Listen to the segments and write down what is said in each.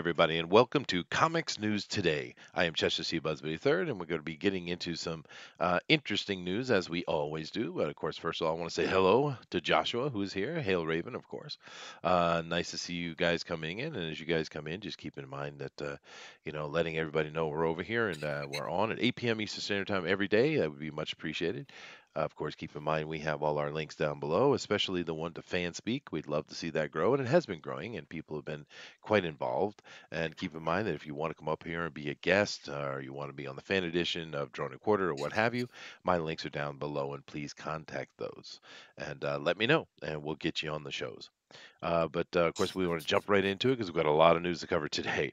everybody, and welcome to Comics News Today. I am Chester C. Busby III, and we're going to be getting into some interesting news as we always do. But of course, first of all, I want to say hello to Joshua, who is here. Hail Raven, of course. Nice to see you guys coming in, and as you guys come in, just keep in mind that letting everybody know we're over here and we're on at 8 p.m. Eastern Standard Time every day. That would be much appreciated. Of course, keep in mind we have all our links down below, especially the one to FanSpeak. We'd love to see that grow, and it has been growing, and people have been quite involved. And keep in mind that if you want to come up here and be a guest, or you want to be on the fan edition of Drone and Quarter or what have you, my links are down below, and please contact those and let me know, and we'll get you on the shows. But of course, we want to jump right into it because we've got a lot of news to cover today.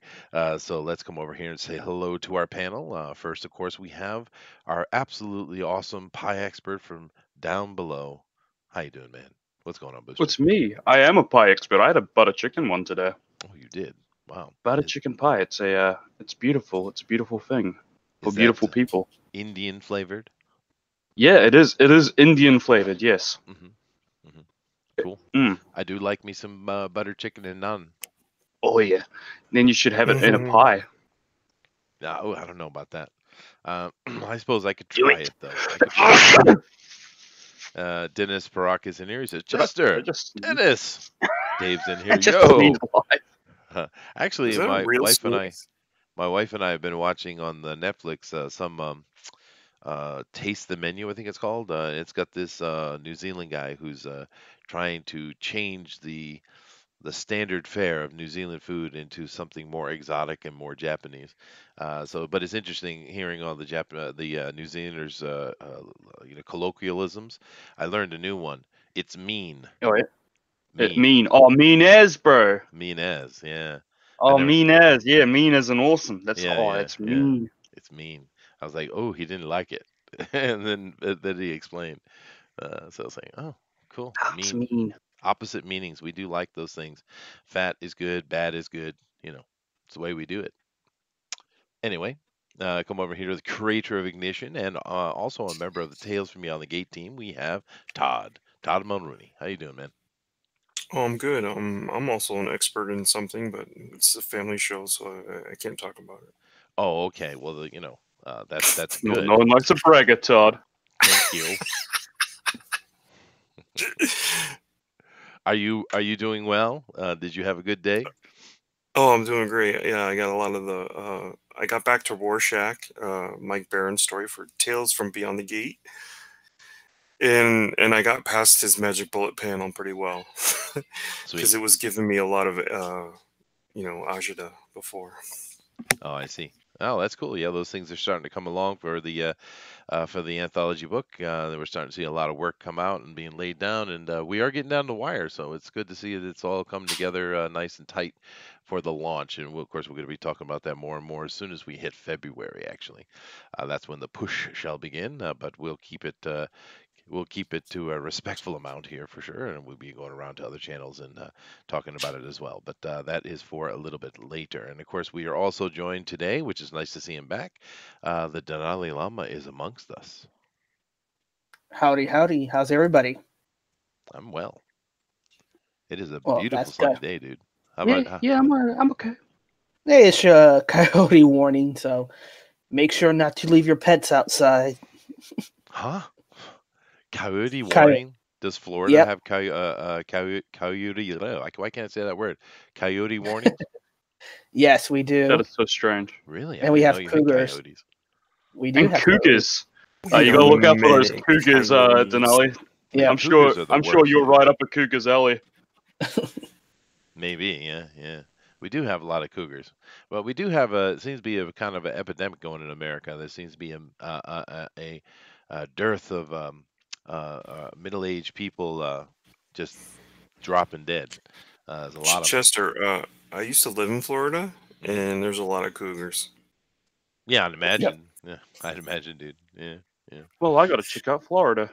So let's come over here and say hello to our panel. First, of course, we have our absolutely awesome pie expert from down below. How you doing, man? What's going on, Booster? It's me. I am a pie expert. I had a butter chicken one today. Oh, you did? Wow. Butter chicken pie. It's beautiful. It's a beautiful thing for Is that beautiful people. Indian flavored? Yeah, it is. It is Indian flavored. Yes. Cool. I do like me some butter chicken and naan. Oh yeah. Then you should have it in a pie. No, I don't know about that. I suppose I could try it though. I could try it. Dennis Parak is in here. He says, Chester, Dennis. Dave's in here. Yo. Actually, my wife and I have been watching on the Netflix some Taste the Menu, I think it's called. It's got this New Zealand guy who's trying to change the standard fare of New Zealand food into something more exotic and more Japanese. But it's interesting hearing all the New Zealanders, colloquialisms. I learned a new one. It's mean. Oh yeah. Mean. Oh, mean as, bro. Mean as, yeah. Oh, mean as, yeah. Mean as an awesome. That's it's mean. Yeah. It's mean. I was like, oh, he didn't like it, and then he explained. So I was like, oh, cool. That's mean. Opposite meanings. We do like those things. Fat is good, bad is good. It's the way we do it. Anyway, come over here to the creator of Ignition and also a member of the Tales from Beyond the Gate team. We have Todd Mulrooney. How you doing, man? Oh, I'm good. I'm also an expert in something, but it's a family show, so I can't talk about it. Oh, okay. Well, that's good. No one likes a bragger, Todd. Thank you. Are you doing well? Did you have a good day? Oh, I'm doing great. Yeah, I got a lot of the. I got back to Rorschach, Mike Barron's story for Tales from Beyond the Gate, and I got past his magic bullet panel pretty well, because it was giving me a lot of agita before. Oh, I see. Oh, that's cool. Yeah, those things are starting to come along for the anthology book. We're starting to see a lot of work come out and being laid down, and we are getting down the wire. So it's good to see that it's all come together nice and tight for the launch. And of course, we're going to be talking about that more and more as soon as we hit February. Actually, that's when the push shall begin. But we'll keep it. We'll keep it to a respectful amount here for sure, and we'll be going around to other channels and talking about it as well. But that is for a little bit later. And of course, we are also joined today, which is nice to see him back. The Dalai Lama is amongst us. Howdy, howdy. How's everybody? I'm well. It is a beautiful sunny day, dude. How about, I'm okay. Hey, it's a coyote warning, so make sure not to leave your pets outside. Huh? Coyote warning? Does Florida have coyote? Why can't I say that word? Coyote warnings? Yes, we do. That is so strange. Really? And we have cougars. We do have cougars. You gotta look out for those cougars, Denali. Yeah, I'm sure you're right up a cougar's alley. Maybe, yeah. We do have a lot of cougars. Well, we do have it seems to be a kind of an epidemic going in America. There seems to be a dearth of middle-aged people just dropping dead. There's a lot of Chester, I used to live in Florida, and there's a lot of cougars. Yeah, I'd imagine. Yeah, I'd imagine, dude. Yeah. Well, I gotta check out Florida.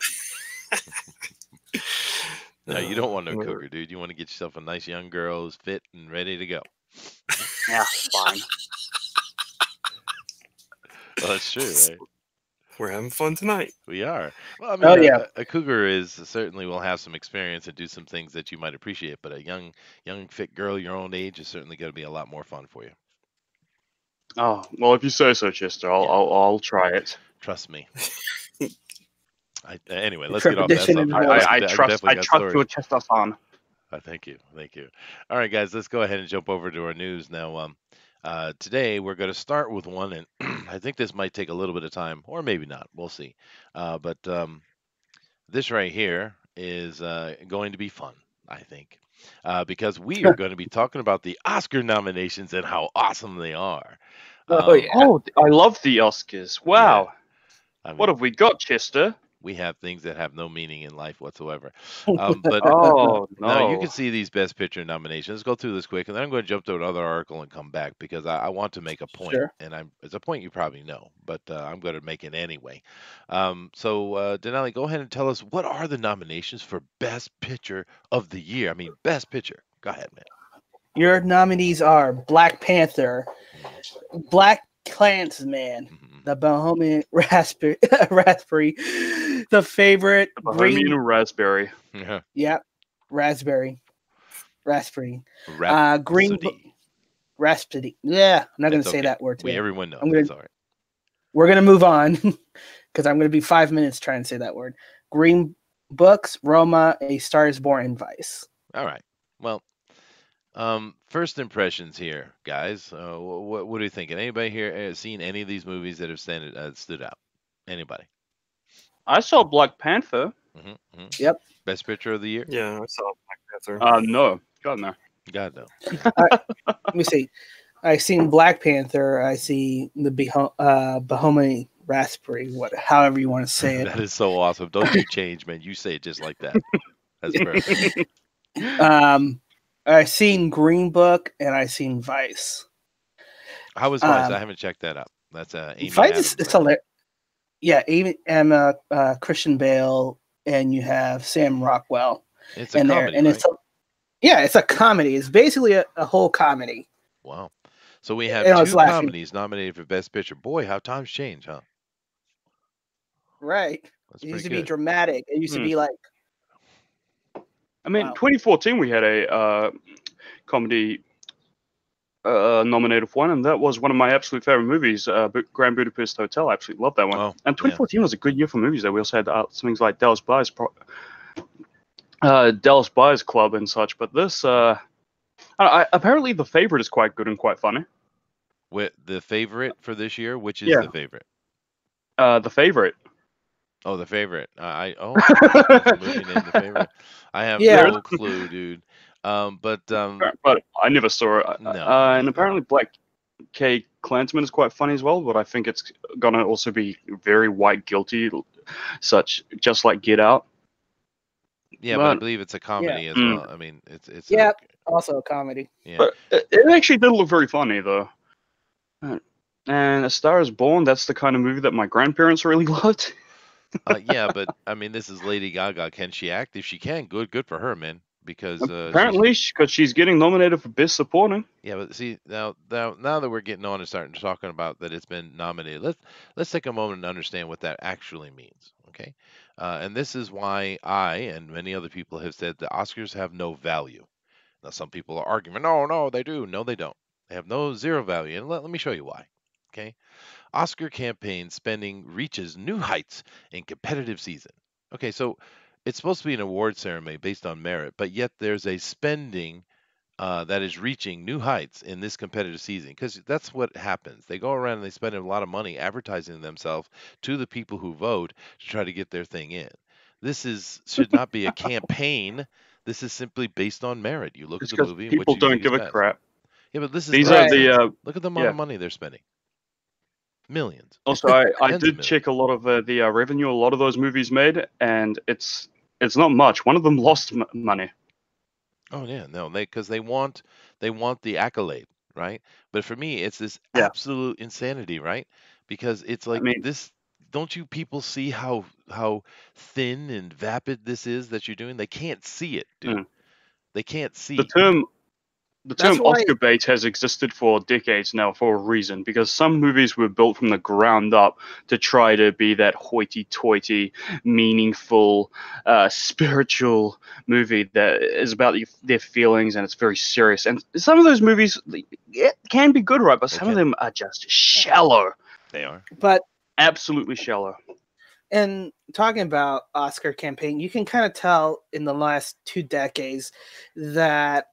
No, you don't want no cougar, dude. You want to get yourself a nice young girl who's fit and ready to go. Yeah, fine. Well, that's true, right? We're having fun tonight. We are. Well, I Oh mean, yeah, a cougar is certainly will have some experience and do some things that you might appreciate, but a young, fit girl your own age is certainly going to be a lot more fun for you. Oh, well, if you say so, Chester, I'll try it. Trust me. Anyway, let's get off that trepidation in subject. your voice. I trust stories. your Chester-san. Thank you. All right, guys, let's go ahead and jump over to our news now. Today we're going to start with one, and I think this might take a little bit of time, or maybe not. We'll see. But this right here is going to be fun, I think, because we are going to be talking about the Oscar nominations and how awesome they are. Oh yeah. Oh, I love the Oscars. Wow. I mean, What have we got, Chester? we have things that have no meaning in life whatsoever. But Oh, now you no. can see these Best Picture nominations. Let's go through this quick, and then I'm going to jump to another article and come back because I want to make a point, Sure. and it's a point you probably know, but I'm going to make it anyway. So Denali, go ahead and tell us what are the nominations for Best Picture of the year. I mean, Best Picture. Go ahead, man. Your nominees are Black Panther, Black Klansman, the Bohemian Raspberry, the favorite Bohemian green. Raspberry. Yeah. Yep, raspberry. Green Rhapsody. Rhapsody. Yeah, I'm not going It's to say okay. that word today. Everyone knows. I'm gonna- It's all right. We're going to move on because I'm going to be 5 minutes trying to say that word. Green Books, Roma, A Star is Born, and Vice. All right. Well, first impressions here, guys. What are you thinking? Anybody here seen any of these movies that have stood out? Anybody? I saw Black Panther. Yep. Best Picture of the year? Yeah, I saw Black Panther. No. God, no. God, no. Let me see. I seen Black Panther. I see the Bohemian Raspberry, however you want to say it. That is so awesome. Don't you change, man. You say it just like that. That's perfect. I seen Green Book and I seen Vice. How was Vice? I haven't checked that out. That's Amy Vice Adams, is hilarious. Yeah, Amy and Christian Bale, and you have Sam Rockwell. It's a comedy, and right? It's a comedy. It's basically a whole comedy. Wow. So we have two comedies nominated for Best Picture. Boy, how times change, huh? Right. That's It used to pretty be good. dramatic. It used to be like. I mean, Wow. 2014 we had a comedy nominated for one, and that was one of my absolute favorite movies, Grand Budapest Hotel. I absolutely love that one. Oh, and 2014 was a good year for movies. Though we also had things like Dallas Buyers Club and such. But this, apparently, The Favorite is quite good and quite funny. With the favorite for this year, which is the favorite? The Favorite. Oh, The Favorite. There's a movie named The Favorite. I have no clue, dude. But I never saw it. No. And apparently, Black Klansman is quite funny as well. But I think it's gonna also be very white guilty, just like Get Out. Yeah, but I believe it's a comedy as well. I mean, it's also a comedy. Yeah. But it actually did look very funny though. And A Star is Born, that's the kind of movie that my grandparents really loved. Yeah, but I mean, this is Lady Gaga. Can she act? If she can, good for her, man. Because apparently, because she's getting nominated for Best Supporting. Yeah, but see now that we're getting on and starting to talking about that it's been nominated, let's take a moment and understand what that actually means, okay? And this is why I and many other people have said the Oscars have no value. Now, some people are arguing, no, they do. No, they don't. They have zero value, and let me show you why. Okay, Oscar campaign spending reaches new heights in competitive season. Okay, so it's supposed to be an award ceremony based on merit, but yet there's a spending that is reaching new heights in this competitive season because that's what happens. They go around and they spend a lot of money advertising themselves to the people who vote to try to get their thing in. This should not be a campaign. This is simply based on merit. You look at the movie. People don't give a crap. Yeah, but this is these are the look at the amount of money they're spending. Millions. Also, I did check a lot of the revenue a lot of those movies made, and it's not much. One of them lost money. Oh yeah, no, because they want the accolade, right? But for me, it's this absolute insanity, right? Because it's like this. Don't you people see how thin and vapid this is that you're doing? They can't see it, dude. They can't see. The That's term why. Oscar bait has existed for decades now for a reason, because some movies were built from the ground up to try to be that hoity-toity, meaningful, spiritual movie that is about their feelings, and it's very serious. And some of those movies can be good, right? But some of them are just shallow. They are. But absolutely shallow. And talking about Oscar campaign, you can kind of tell in the last 2 decades that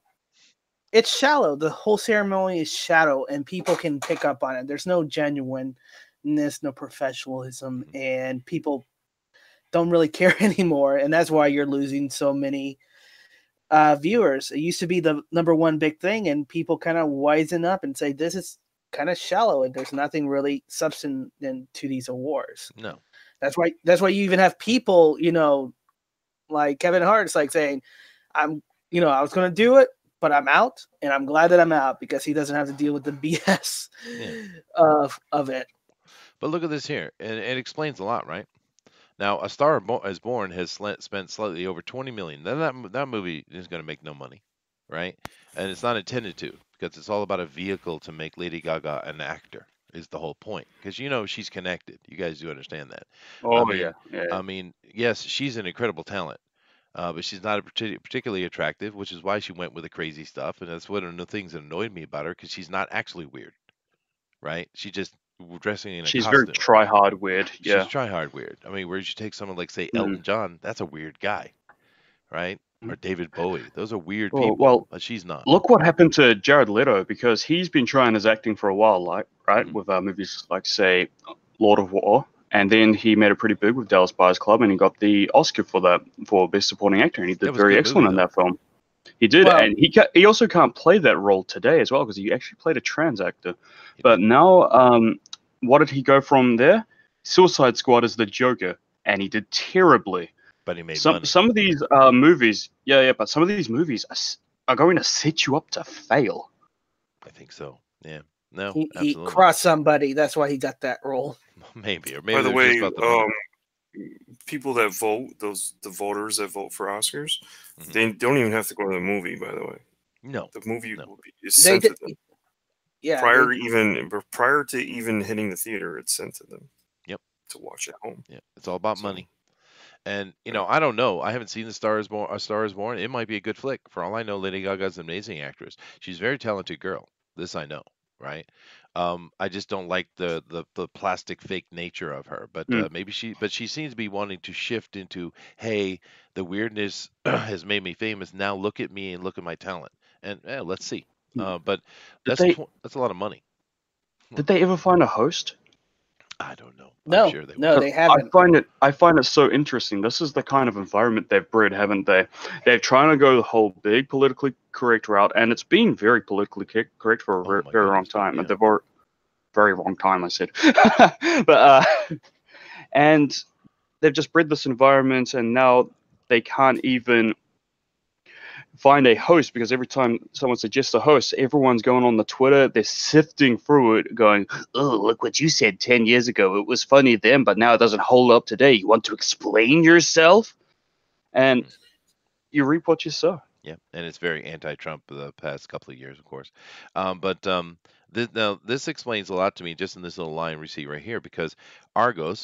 it's shallow. The whole ceremony is shallow, and people can pick up on it. There's no genuineness, no professionalism, and people don't really care anymore. And that's why you're losing so many viewers. It used to be the number one big thing, and people kind of wisen up and say this is kind of shallow, and there's nothing really substantive to these awards. No. That's why you even have people, like Kevin Hart's like saying, I was going to do it, but I'm out, and I'm glad that I'm out because he doesn't have to deal with the BS of it. But look at this here, and it explains a lot, right? Now, A Star Is Born has spent slightly over $20 million. Then that movie is going to make no money, right? And it's not intended to, because it's all about a vehicle to make Lady Gaga an actor. Is the whole point, because she's connected. You guys do understand that. Oh, I mean, yeah. I mean, yes, she's an incredible talent. But she's not particularly attractive, which is why she went with the crazy stuff. And that's one of the things that annoyed me about her, because she's not actually weird, right? She's just dressing in a She's costume. very try-hard weird. Yeah. She's try-hard weird. I mean, whereas you take someone like, say, Elton John, that's a weird guy, right? Or David Bowie. Those are weird people, well, but she's not. Look what happened to Jared Leto, because he's been trying his acting for a while, right? With movies like, say, Lord of War. And then he made it pretty big with Dallas Buyers Club, and he got the Oscar for that, for Best Supporting Actor, and he did very excellent in that film. He did, and he also can't play that role today as well, because he actually played a trans actor. But now, what did he go from there? Suicide Squad as the Joker, and he did terribly. But he made money. Some of these movies, but some of these movies are going to set you up to fail. I think so. Yeah. No, he crossed somebody. That's why he got that role. Maybe, or maybe. By the way, just about the people that vote, the voters that vote for Oscars, they don't even have to go to the movie. By the way, no, the movie is sent to them. Yeah, prior to even hitting the theater, it's sent to them. Yep. To watch at home. Yeah, it's all about money. And I don't know. I haven't seen A Star Is Born. It might be a good flick. For all I know, Lady Gaga's an amazing actress. She's a very talented girl. This I know, right? I just don't like the plastic fake nature of her. But maybe she seems to be wanting to shift into, hey, the weirdness has made me famous. Now look at me and look at my talent. And let's see. But that's a lot of money. Did they ever find a host? I don't know. No, I'm sure they no, they haven't. I find it so interesting. This is the kind of environment they've bred, haven't they? They're trying to go the whole big politically correct route, and it's been very politically correct for a very long time. Yeah. Very wrong time, I said. But and they've just bred this environment, and now they can't even find a host, because every time someone suggests a host, everyone's going on the Twitter, they're sifting through it, going, oh, look what you said 10 years ago. It was funny then, but now it doesn't hold up today. You want to explain yourself? And you reap what you sow. Yeah, and it's very anti-Trump the past couple of years, of course. This explains a lot to me just in this little line we see right here, because Argo,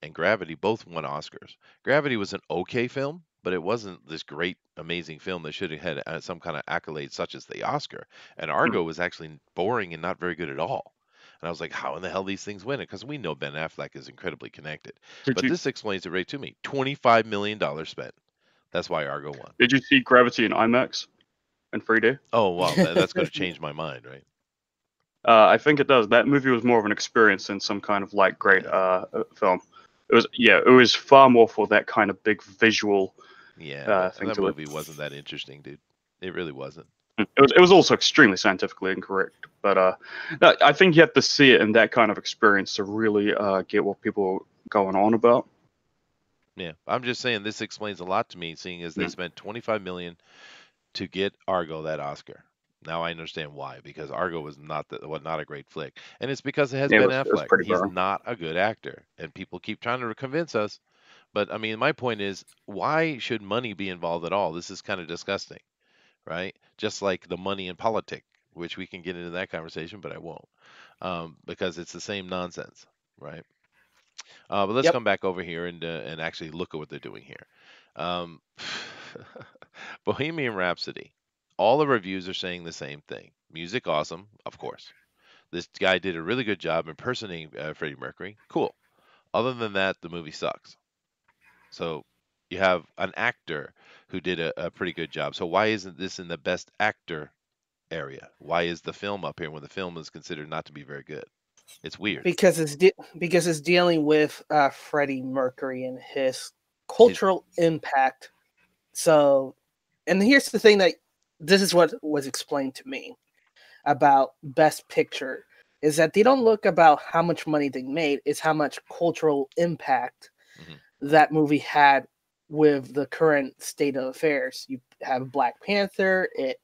and Gravity both won Oscars. Gravity was an okay film, but it wasn't this great, amazing film that should have had some kind of accolade such as the Oscar. And Argo was actually boring and not very good at all. And I was like, how in the hell these things win it? Because we know Ben Affleck is incredibly connected. This explains it right to me. $25 million spent. That's why Argo won. Did you see Gravity in IMAX in 3D? Oh, wow. That's going to change my mind, right? I think it does. That movie was more of an experience than some kind of great film. It was far more for that kind of big visual thing. That movie wasn't that interesting, dude. It really wasn't. It was also extremely scientifically incorrect. But I think you have to see it in that kind of experience to really get what people are going on about. Yeah, I'm just saying this explains a lot to me, seeing as they spent $25 million to get Argo that Oscar. Now I understand why, because Argo was not a great flick, and it's because it has Ben Affleck. He's not a good actor, and people keep trying to convince us. But I mean, my point is, why should money be involved at all? This is kind of disgusting, right? Just like the money in politics, which we can get into that conversation, but I won't, because it's the same nonsense, right? But let's Yep. come back over here and actually look at what they're doing here. Um, Bohemian Rhapsody. All the reviews are saying the same thing. Music awesome, of course. This guy did a really good job impersonating Freddie Mercury. Cool. Other than that, the movie sucks. So you have an actor who did a pretty good job. So why isn't this in the best actor area? Why is the film up here when the film is considered not to be very good? It's weird. Because because it's dealing with Freddie Mercury and his His, cultural impact. So, and here's the thing that this is what was explained to me about Best Picture is that they don't look about how much money they made; it's how much cultural impact mhm. that movie had with the current state of affairs. You have Black Panther; it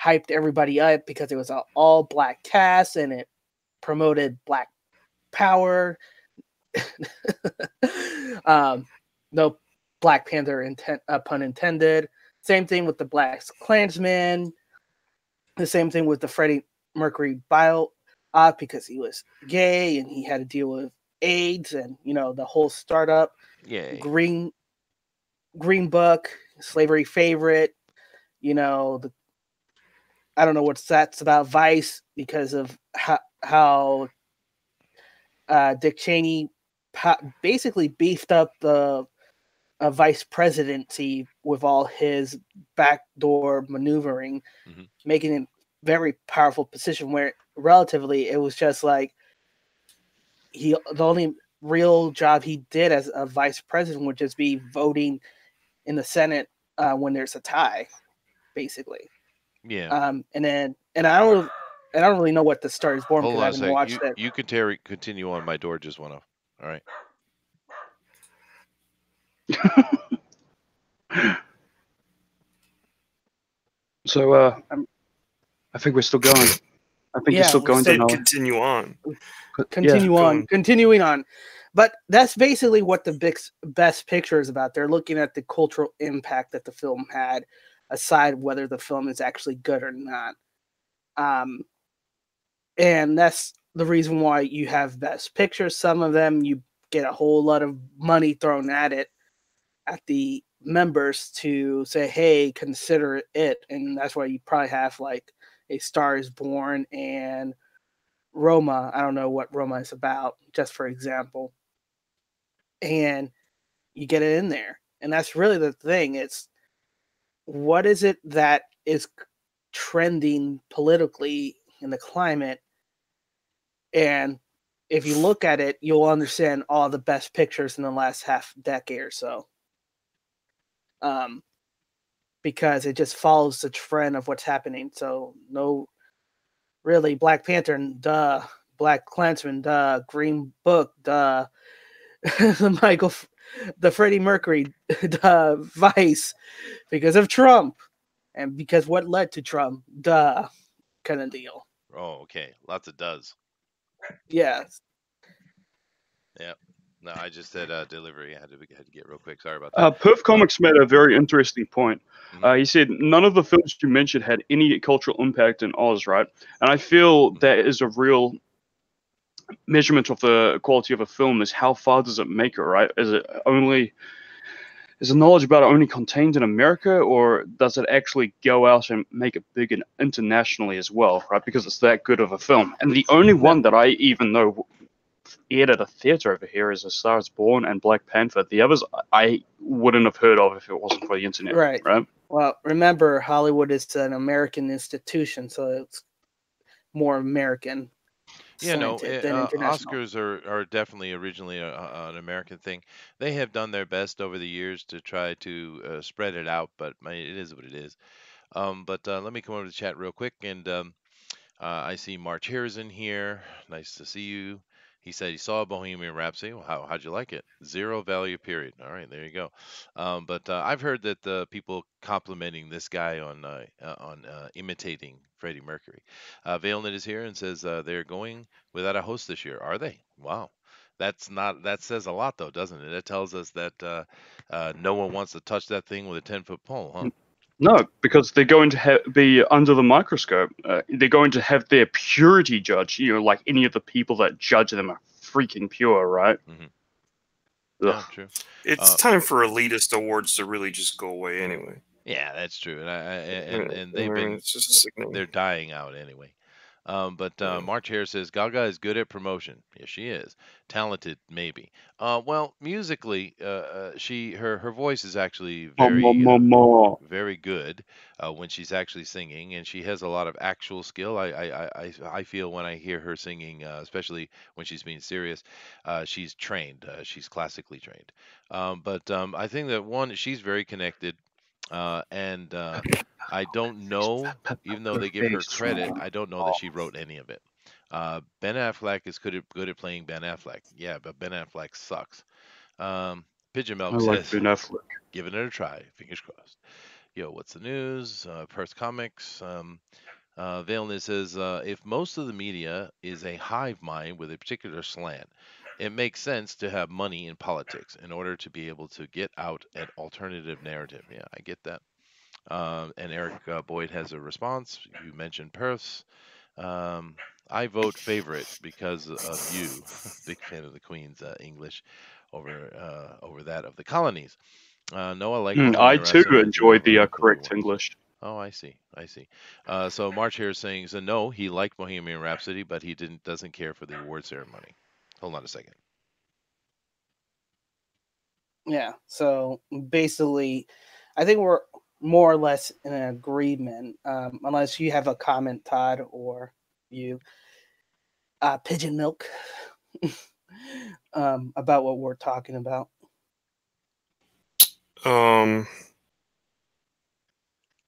hyped everybody up because it was an all black cast and it promoted Black Power. No Black Panther pun intended. Same thing with the Black Klansman. The same thing with the Freddie Mercury bio because he was gay and he had to deal with AIDS and the whole startup. Yay. Green Green Book, slavery favorite. The I don't know what that's about. Vice because of how Dick Cheney basically beefed up the vice presidency with all his backdoor maneuvering, Mhm. making it a very powerful position where relatively it was just like the only real job he did as a vice president would just be voting in the Senate when there's a tie, basically. Yeah. And I don't really know what the Star is Born Hold because I on a haven't sec. watched You it. you can continue on. My door just went off. All right. So I think we're still going. I think you're Yeah, still we're going, still Said Denali. continue on. Yeah. continue on, Going. continuing on. But that's basically what the best picture is about. They're looking at the cultural impact that the film had, aside whether the film is actually good or not. Um, and that's the reason why you have best picture. Some of them you get a whole lot of money thrown at it at the members to say, hey, consider it. And that's why you probably have like A Star is Born and Roma. I don't know what Roma is about, just for example. And you get it in there. And that's really the thing. It's what is it that is trending politically in the climate? And if you look at it, you'll understand all the best pictures in the last half decade or so. Um, because it just follows the trend of what's happening. So no, really, Black Panther, duh. Black Klansman, duh. Green Book, duh. Michael, the Freddie Mercury, duh. Vice, because of Trump, and because what led to Trump, duh, kind of deal. Oh, okay. Lots of does. Yeah, Yeah. No, I just said delivery. I had to get real quick. Sorry about that. Perf Comics made a very interesting point. Mhm. He said none of the films you mentioned had any cultural impact in Oz, right? And I feel Mhm. that is a real measurement of the quality of a film is how far does it make it, right? Is the knowledge about it only contained in America, or does it actually go out and make it big and internationally as well, right? Because it's that good of a film. And the only no, one that I even know aired at a theater over here is A Star is Born and Black Panther. The others I wouldn't have heard of if it wasn't for the internet, right. right? Well, remember, Hollywood is an American institution, so it's more American Yeah, no, slanted than international. Oscars are definitely originally an American thing. They have done their best over the years to try to spread it out, but it is what it is. But let me come over to chat real quick, and I see March Hare's in here. Nice to see you. He said he saw Bohemian Rhapsody. Well, how'd you like it? Zero value, period. All right, there you go. But I've heard that people complimenting this guy on imitating Freddie Mercury. Vailnet is here and says they're going without a host this year. Are they? Wow. That says a lot though, doesn't it? It tells us that no one wants to touch that thing with a 10-foot pole, huh? No, because they're going to be under the microscope. They're going to have their purity judged. Like any of the people that judge them are freaking pure, right? Mm-hmm. Ugh. Yeah, true. It's time for elitist awards to really just go away anyway. Yeah, that's true. I And they've mean, been it's just sickening. they're dying out anyway. But Yeah. March Hare says Gaga is good at promotion. Yes, she is. Talented, maybe. Well, musically, her voice is actually very good when she's actually singing, and she has a lot of actual skill. I feel when I hear her singing, especially when she's being serious, she's trained. She's classically trained. But I think that one, she's very connected, and I don't know, even though they give her credit, I don't know that she wrote any of it. Ben Affleck is good at playing Ben Affleck. Yeah, but Ben Affleck sucks. Pigeon I Milk like says, Ben Affleck. giving it a try. Fingers crossed. Yo, what's the news? Perth Comics. Valenus says, if most of the media is a hive mind with a particular slant, it makes sense to have money in politics in order to be able to get out an alternative narrative. Yeah, I get that. And Eric Boyd has a response. You mentioned Perth's. I vote favorite because of you. Big fan of the Queen's English over that of the colonies. No, I like I Bohemian too Rhapsody. I do enjoyed not the like the correct awards. English. Oh, I see. I see. So March here is saying, so no, he liked Bohemian Rhapsody, but he doesn't care for the award ceremony. Hold on a second. Yeah. So basically, I think we're more or less in an agreement, unless you have a comment, Todd, or you, Pigeon Milk, about what we're talking about.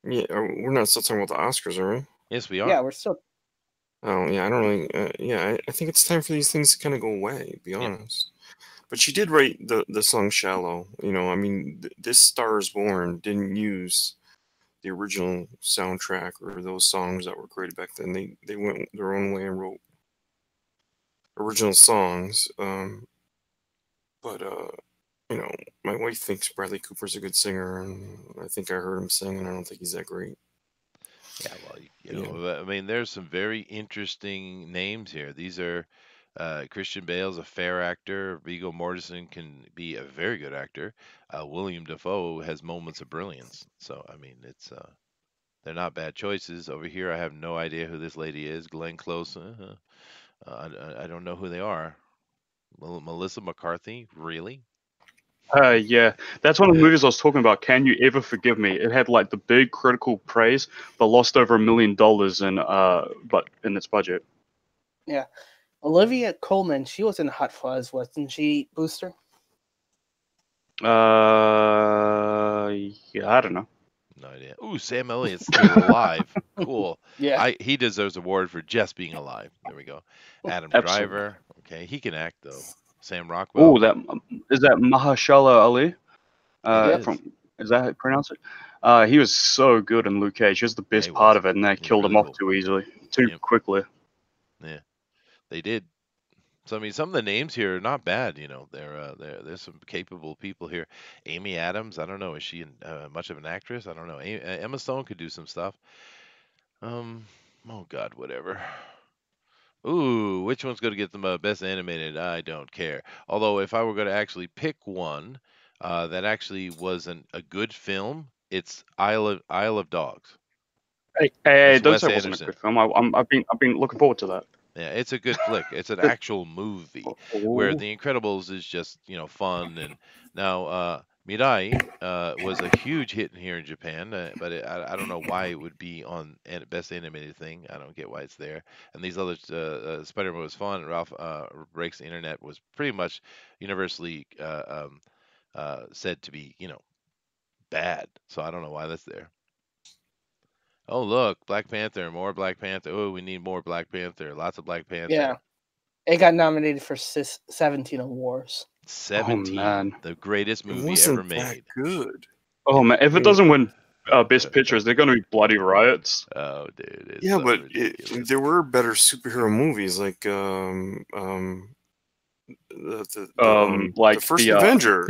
Yeah, we're not still talking about the Oscars, are we? Yes, we are. Yeah, we're still. Oh, yeah, I don't really. Yeah, I think it's time for these things to kind of go away. To be honest. But she did write the song "Shallow." I mean, this "Star Is Born" didn't use the original soundtrack or those songs that were created back then. They went their own way and wrote original songs. But my wife thinks Bradley Cooper's a good singer, and I think I heard him sing, and I don't think he's that great. Yeah, well, I mean, there's some very interesting names here. These are Christian Bale's a fair actor. Viggo Mortensen can be a very good actor. William Dafoe has moments of brilliance. So, I mean, they're not bad choices. Over here, I have no idea who this lady is. Glenn Close. I don't know who they are. Melissa McCarthy, really? Yeah, that's one of the movies I was talking about. Can You Ever Forgive Me? It had like the big critical praise, but lost over $1 million in its budget. Yeah. Olivia Colman, she was in Hot Fuzz, wasn't she, Booster? Yeah, I don't know. No idea. Ooh, Sam Elliott's still alive. Cool. Yeah. He deserves an award for just being alive. There we go. Adam Absolutely. Driver. Okay, he can act though. Sam Rockwell. Oh, is that Mahershala Ali? Is that how you pronounce it? He was so good in Luke Cage. He was the best part of it, and they killed him off too easily, too quickly. Yeah, they did. So I mean, some of the names here are not bad. There's some capable people here. Amy Adams. I don't know. Is she much of an actress? I don't know. Emma Stone could do some stuff. Oh God, whatever. Ooh, which one's going to get the best animated? I don't care. Although, if I were going to actually pick one that actually wasn't a good film, it's Isle of Dogs. Hey, don't say it wasn't a good film. I've been looking forward to that. Yeah, it's a good flick. It's an actual movie where The Incredibles is just fun. And now Mirai was a huge hit here in Japan, but I don't know why it would be on Best Animated Thing. I don't get why it's there. And these other Spider-Man was fun. Ralph Breaks the Internet was pretty much universally said to be bad. So I don't know why that's there. Oh, look, Black Panther, more Black Panther. Oh, we need more Black Panther. Lots of Black Panther. Yeah. It got nominated for 17 awards. 17. Oh, man. The greatest movie wasn't ever made. That good. Oh, man. If it doesn't win Best Pictures, they're going to be bloody riots. Oh, dude. Yeah, so but ridiculous. there were better superhero movies like the first Avenger.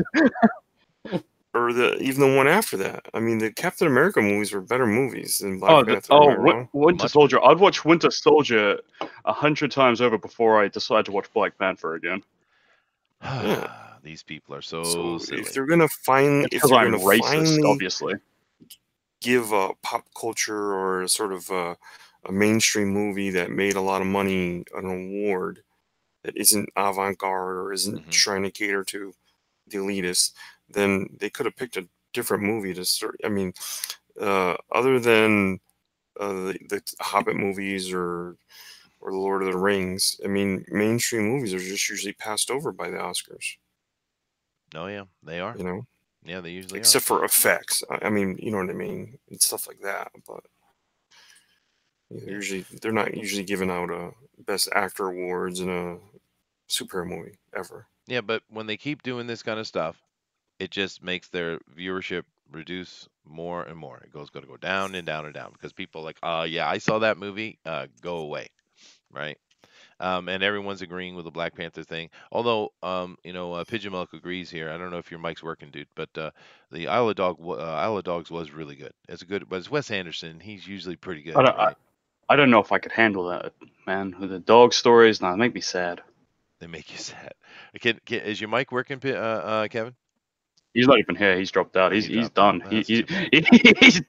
or even the one after that. I mean, the Captain America movies were better movies than Black Panther. Am I wrong? Winter Much Soldier. I'd watch Winter Soldier 100 times over before I decide to watch Black Panther again. Yeah. These people are so So silly. if they're gonna It's because I'm racist, obviously. give a pop culture or sort of a mainstream movie that made a lot of money an award that isn't avant-garde or isn't trying to cater to the elitists, then they could have picked a different movie to start. I mean, other than the Hobbit movies or The Lord of the Rings, I mean, mainstream movies are just usually passed over by the Oscars. Oh yeah, they are. You know, Yeah, they usually except for effects. I mean, you know what I mean, and stuff like that. But they're not usually giving out best actor awards in a superhero movie ever. Yeah, but when they keep doing this kind of stuff, it just makes their viewership reduce more and more. It goes going to go down and down and down because people are like, yeah, I saw that movie. Go away, right? And everyone's agreeing with the Black Panther thing. Although, Pigeon Milk agrees here. I don't know if your mic's working, dude, but the Isle of Dogs was really good. It's good, but it's Wes Anderson. He's usually pretty good, right? I don't know if I could handle that, man. With the dog stories, nah, it make me sad. They make you sad. Is your mic working, Kevin? He's not even here. He's dropped out. Oh, He's done. Well, that's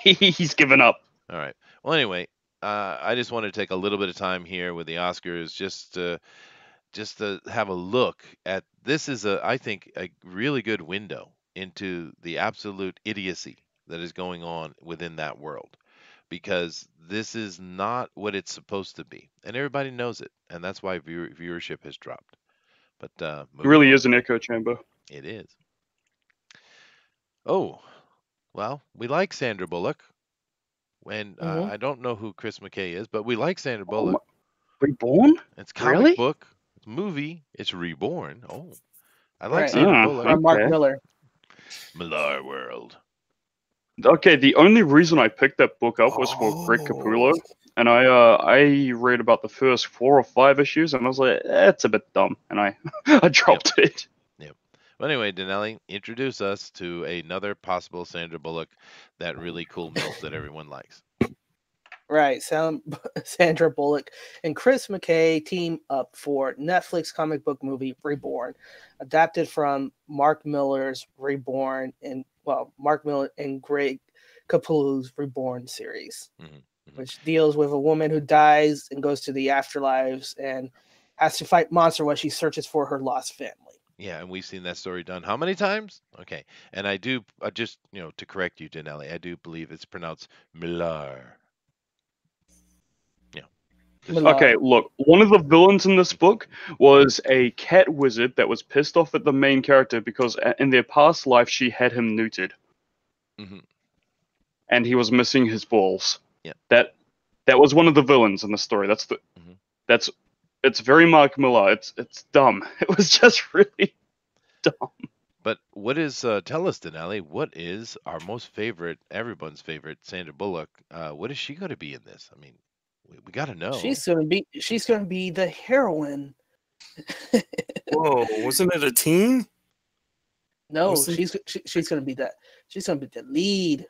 He's given up. All right. Well, anyway, I just want to take a little bit of time here with the Oscars just to have a look at this. Is I think a really good window into the absolute idiocy that is going on within that world, because this is not what it's supposed to be, and everybody knows it, and that's why viewership has dropped. But It really is an echo chamber. It is. Oh, well, we like Sandra Bullock. And I don't know who Chris McKay is, but we like Sandra Bullock. Reborn? It's comic Really? book, it's movie, it's Reborn. Oh, I like Sandra Bullock. From Mark Miller. Millar World. Okay, the only reason I picked that book up was for Greg Capullo, and I read about the first 4 or 5 issues, and I was like, it's a bit dumb, and I dropped it. Yep. Well, anyway, Denelli, introduce us to another possible Sandra Bullock, that really cool MILF that everyone likes. Right, Sandra Bullock and Chris McKay team up for Netflix comic book movie Reborn, adapted from Mark Miller's Reborn Mark Miller and Greg Capullo's Reborn series, which deals with a woman who dies and goes to the afterlives and has to fight monster while she searches for her lost family. Yeah, and we've seen that story done how many times? Okay, and I do just to correct you, Denelli, I do believe it's pronounced Millar. Okay, look, one of the villains in this book was a cat wizard that was pissed off at the main character because in their past life she had him neutered. And he was missing his balls. Yeah. That was one of the villains in the story. It's very Mark Millar. It's dumb. It was just really dumb. But what is tell us, Denali, what is our most favorite, everyone's favorite Sandra Bullock? What is she going to be in this? I mean, we got to know. She's gonna be the heroine. Whoa, wasn't it a teen? No, she's gonna be that. She's gonna be the lead.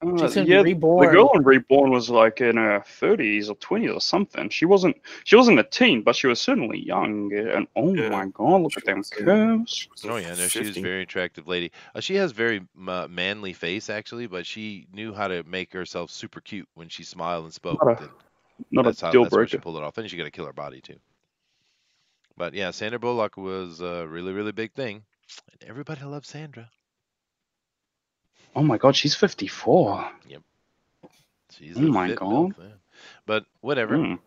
She's gonna be Reborn. The girl in Reborn was like in her 30s or 20s or something. She wasn't a teen, but she was certainly young. And my god, look at them curves. Oh yeah, no, she's a very attractive lady. She has very manly face actually, but she knew how to make herself super cute when she smiled and spoke. That's where she pulled it off. And she got to kill her body too. But yeah, Sandra Bullock was a really, really big thing, and everybody loves Sandra. Oh my god, she's 54. Yep. She's oh my god. But whatever.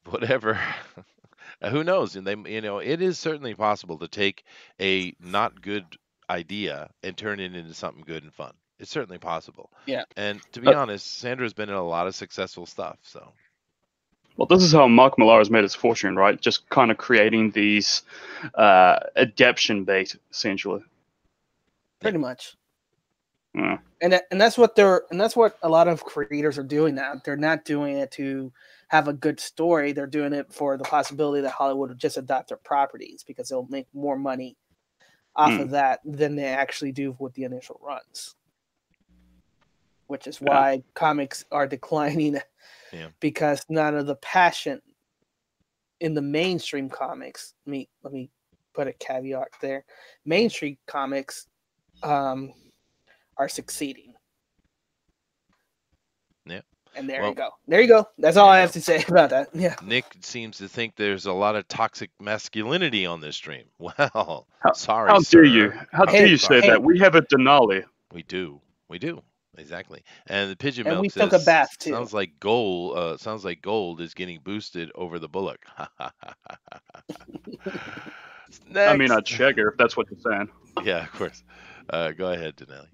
Whatever. Who knows? And it is certainly possible to take a not good idea and turn it into something good and fun. It's certainly possible. Yeah. And to be honest, Sandra's been in a lot of successful stuff. So. Well, this is how Mark Millar has made his fortune, right? Just kind of creating these adaptation bait, essentially. Pretty much. Yeah. And that's what a lot of creators are doing now. They're not doing it to have a good story. They're doing it for the possibility that Hollywood will just adopt their properties because they'll make more money off of that than they actually do with the initial runs. Which is why comics are declining, because none of the passion in the mainstream comics. Let me put a caveat there. Mainstream comics are succeeding. Yeah. And there you go. There you go. That's all I have to say about that. Yeah. Nick seems to think there's a lot of toxic masculinity on this stream. Well, sorry, how sir. dare you? How dare you say that? We have a Denali. We do. Exactly. And the Pigeon And Milk we says, took a bath too. sounds like gold is getting boosted over the Bullock. I mean, I'd Shagger if that's what you're saying. Yeah, of course. Go ahead, Denali.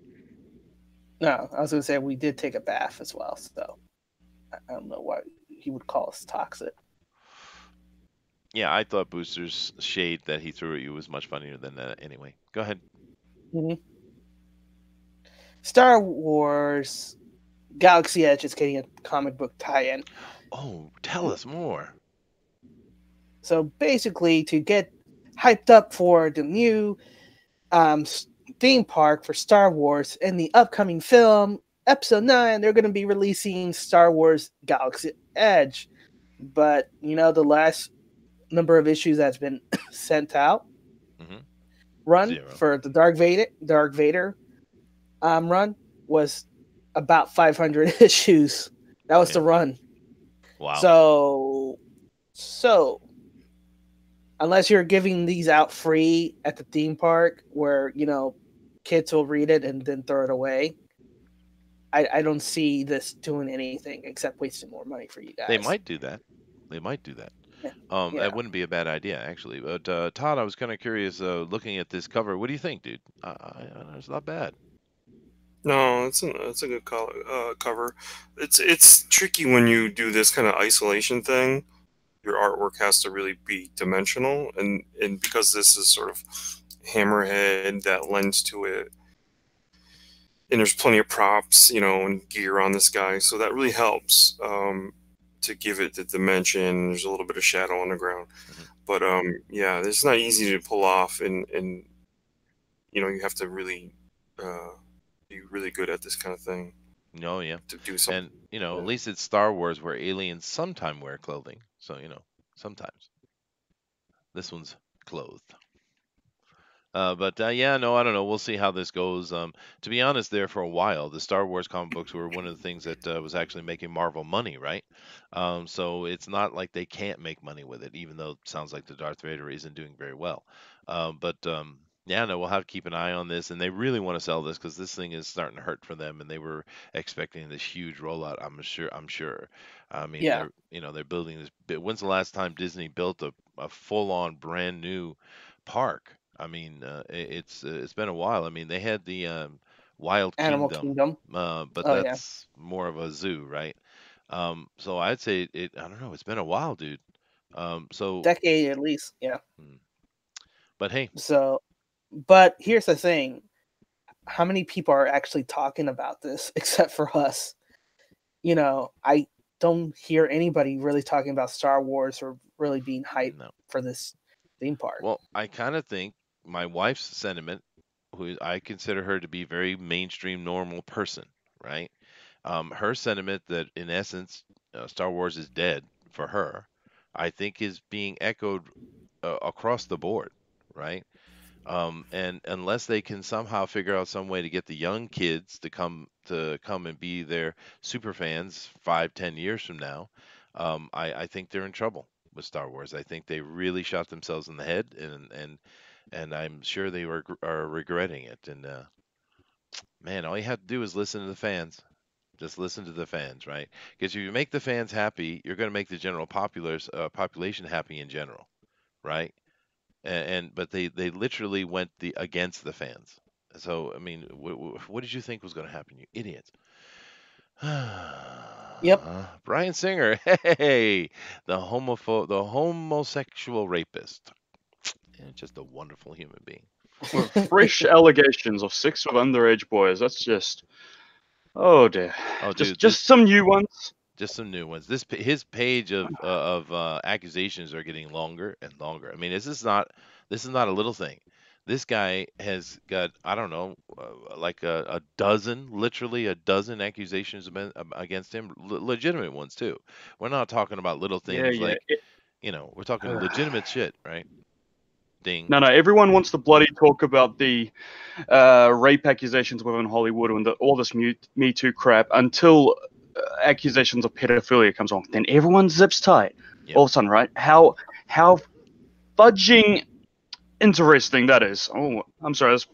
No, I was going to say we did take a bath as well, so I don't know why he would call us toxic. Yeah, I thought Booster's shade that he threw at you was much funnier than that anyway. Go ahead. Mm-hmm. Star Wars Galaxy Edge is getting a comic book tie-in. Oh, tell us more. So basically, to get hyped up for the new theme park for Star Wars and the upcoming film, Episode 9, they're going to be releasing Star Wars Galaxy Edge. But, the last number of issues that's been sent out, run 0. for the Dark Vader run was about 500 issues. That was the run. Wow. So unless you're giving these out free at the theme park where, kids will read it and then throw it away, I don't see this doing anything except wasting more money for you guys. They might do that. Yeah. That wouldn't be a bad idea, actually. But Todd, I was kind of curious, looking at this cover. What do you think, dude? It's not bad. No, it's a good cover. It's tricky when you do this kind of isolation thing. Your artwork has to really be dimensional, and because this is sort of Hammerhead, that lends to it. And there's plenty of props, and gear on this guy, so that really helps to give it the dimension. There's a little bit of shadow on the ground, but yeah, it's not easy to pull off, and you have to really be really good at this kind of thing. No, yeah. To do something, and at least it's Star Wars, where aliens sometimes wear clothing. So sometimes. This one's clothed. But yeah, no, I don't know. We'll see how this goes. To be honest, there for a while, the Star Wars comic books were one of the things that was actually making Marvel money, right? So it's not like they can't make money with it, even though it sounds like the Darth Vader isn't doing very well. But yeah, no, we'll have to keep an eye on this, and they really want to sell this because this thing is starting to hurt for them, and they were expecting this huge rollout. I'm sure. I mean, they're building this. When's the last time Disney built a full-on brand new park? I mean, it's been a while. I mean, they had the Wild Animal Kingdom, but that's more of a zoo, right? So I'd say I don't know. It's been a while, dude. So decade at least, yeah. But hey. But here's the thing: how many people are actually talking about this except for us? I don't hear anybody really talking about Star Wars or really being hyped for this theme park. Well, I kind of think my wife's sentiment, who I consider her to be a very mainstream, normal person, right? Her sentiment that in essence, Star Wars is dead for her, I think is being echoed across the board, right? And unless they can somehow figure out some way to get the young kids to come and be their super fans 5-10 years from now, I think they're in trouble with Star Wars. I think they really shot themselves in the head, and I'm sure they are regretting it. And man, all you have to do is listen to the fans. Just listen to the fans, right? Because if you make the fans happy, you're going to make the general population happy in general, right? But they literally went against the fans. So I mean, what did you think was going to happen, you idiots? Yep. Bryan Singer, hey, the homosexual rapist, and just a wonderful human being. Fresh allegations of sex with underage boys. That's just, oh dear. Oh, just some new ones. Just some new ones. His page of accusations are getting longer and longer. I mean, this is not a little thing. This guy has got, I don't know, like a dozen, literally a dozen accusations against him, legitimate ones too. We're not talking about little Yeah, things yeah. like, we're talking legitimate shit, right? Ding. No, no. Everyone wants to bloody talk about the rape accusations within Hollywood and all this Me Too crap until accusations of pedophilia comes on. Then everyone zips tight. Yep. All of a sudden, right? How fudging interesting that is. Oh, I'm sorry. This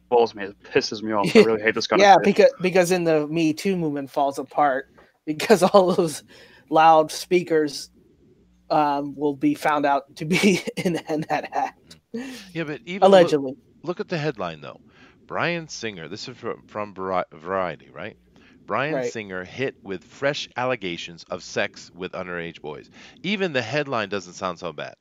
balls me. It pisses me off. I really hate this kind of shit. because in the Me Too movement falls apart because all those loud speakers will be found out to be in that act. Yeah, but even allegedly. Look at the headline though. Bryan Singer. This is from Variety, right? Bryan Right. Singer hit with fresh allegations of sex with underage boys. Even the headline doesn't sound so bad.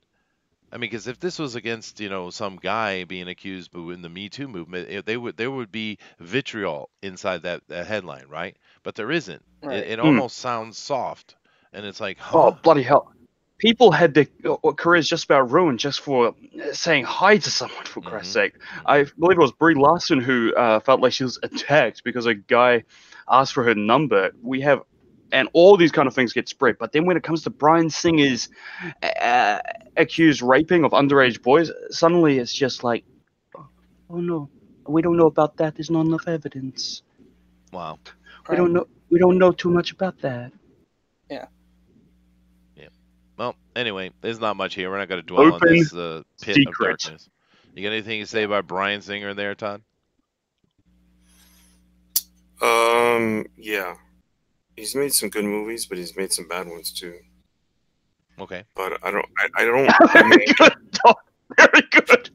I mean, because if this was against, some guy being accused in the Me Too movement, there would be vitriol inside that headline, right? But there isn't. Right. It almost sounds soft, and it's like, Oh, huh? bloody hell. People had their careers just about ruined just for saying hi to someone, for Christ's sake. I believe it was Brie Larson who felt like she was attacked because a guy asked for her number. And all these kind of things get spread. But then when it comes to Bryan Singer's accused raping of underage boys, suddenly it's just like, oh no, we don't know about that. There's not enough evidence. Wow. We don't know too much about that. Yeah. Well, anyway, there's not much here. We're not going to dwell on this pit of darkness. You got anything to say about Bryan Singer in there, Todd? Yeah. He's made some good movies, but he's made some bad ones too. Okay. But I don't. Very good. Very good.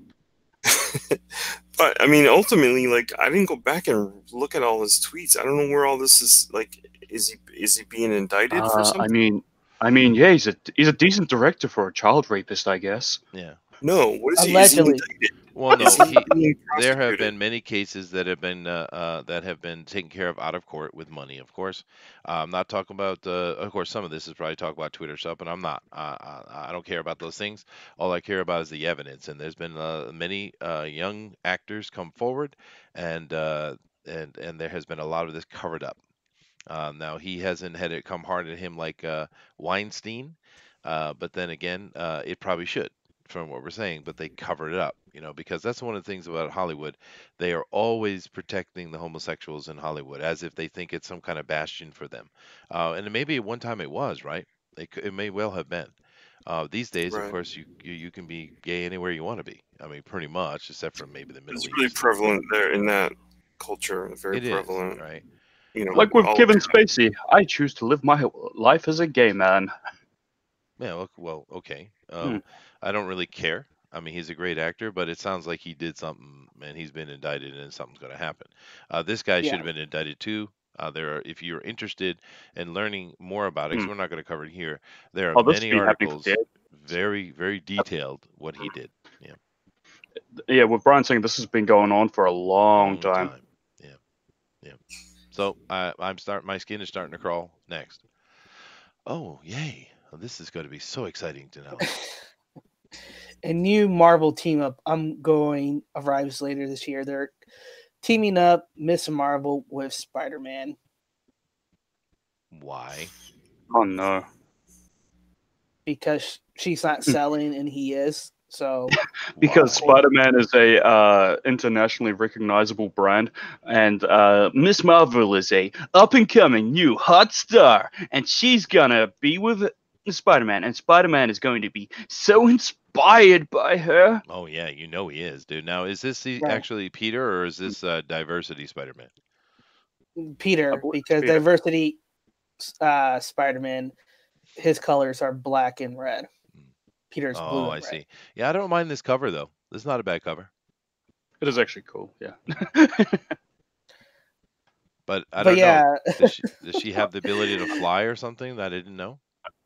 But I mean, ultimately, like, I didn't go back and look at all his tweets. I don't know where all this is. Like, is he being indicted for something? I mean, yeah, he's a decent director for a child rapist, I guess. Yeah. No, what is Allegedly. he? Well, no, being there have prosecuted? been many cases that have been taken care of out of court with money. Of course, I'm not talking about. Of course, some of this is probably talk about Twitter stuff, but I'm not. I don't care about those things. All I care about is the evidence. And there's been many young actors come forward, and there has been a lot of this covered up. Now he hasn't had it come hard at him like Weinstein, but then again, it probably should, from what we're saying. But they covered it up, because that's one of the things about Hollywood. They are always protecting the homosexuals in Hollywood as if they think it's some kind of bastion for them. And maybe at one time it was, right? It may well have been. These days, of Right. course, you can be gay anywhere you want to be. I mean, pretty much, except for maybe the Middle It's East. really prevalent there in that culture. Very It is, prevalent. right? Like with all Kevin the time. Spacey, I choose to live my life as a gay man. Yeah, well, okay. I don't really care. I mean, he's a great actor, but it sounds like he did something, and he's been indicted, and something's going to happen. This guy should have been indicted too. If you're interested in learning more about it, because we're not going to cover it here, there are This many has been happening for articles, years. very, very detailed, what he did. Yeah, Yeah, with Bryan Singer, this has been going on for a long time. Yeah. So my skin is starting to crawl. Next. Oh, yay! Well, this is going to be so exciting to know. A new Marvel team up arrives later this year. They're teaming up Miss Marvel with Spider-Man. Why? Oh no! Because she's not selling and he is. So because Spider-Man is a internationally recognizable brand, and Miss Marvel is a up-and-coming new hot star, and she's gonna be with Spider-Man, and Spider-Man is going to be so inspired by her. Oh yeah, he is, dude. Now, is this actually Peter, or is this Diversity Spider-Man? Peter, because Peter. Diversity Spider-Man, his colors are black and red. Peter's blue. Oh, I see. Yeah, I don't mind this cover though. This is not a bad cover. It is actually cool, yeah. But I don't know. Does she have the ability to fly or something that I didn't know?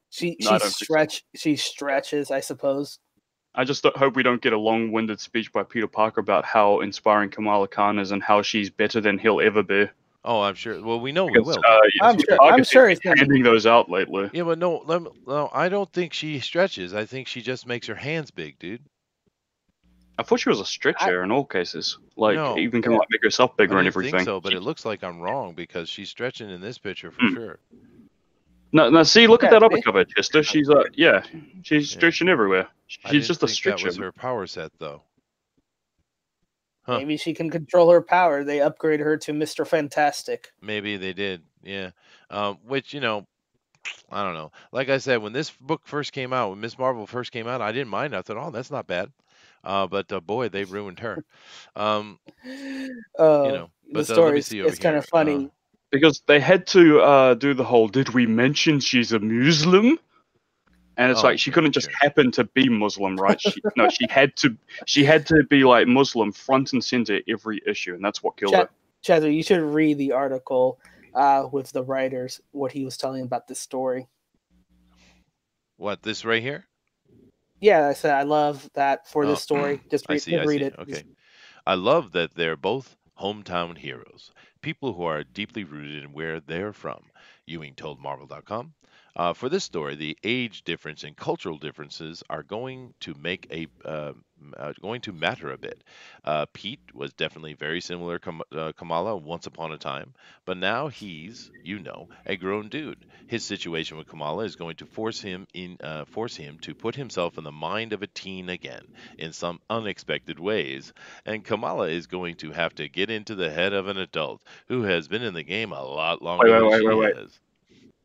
She stretches, I suppose. I just hope we don't get a long-winded speech by Peter Parker about how inspiring Kamala Khan is and how she's better than he'll ever be. Oh, I'm sure. Well, we know we will. I'm sure he's handing those out lately. Yeah, but no, I don't think she stretches. I think she just makes her hands big, dude. I thought she was a stretch I- hair in all cases. Like, No, even can Yeah. like make herself I bigger and didn't think everything. so, but it looks like I'm wrong because she's stretching in this picture for Hmm. sure. No, see, look at Yeah, that upper see? cover, Chester. She's yeah, she's Yeah. stretching everywhere. I She's didn't just a think that stretcher. was her power set though. Huh. Maybe she can control her power. They upgrade her to Mr. Fantastic. Maybe they did. Yeah. Which, I don't know. Like I said, when this book first came out, when Miss Marvel first came out, I didn't mind. I thought, oh, that's not bad. But boy, they ruined her. Um, The but let story me is see over it's kind here. of funny. Because they had to do the whole. Did we mention she's a Muslim? And it's Oh, like she yeah, couldn't just sure. happen to be Muslim, right? She had to. She had to be like Muslim front and center every issue, and that's what killed her. Chadwick, you should read the article with the writers, what he was telling about this story. What, this right here? Yeah, I said I love that for Oh, this story. Just I read, see. read it. Okay. I love that they're both hometown heroes, people who are deeply rooted in where they're from, Ewing told Marvel.com. For this story, the age difference and cultural differences are going to matter a bit. Pete was definitely very similar to Kamala once upon a time, but now he's, a grown dude. His situation with Kamala is going to force him to put himself in the mind of a teen again in some unexpected ways, and Kamala is going to have to get into the head of an adult who has been in the game a lot longer than she Wait. has.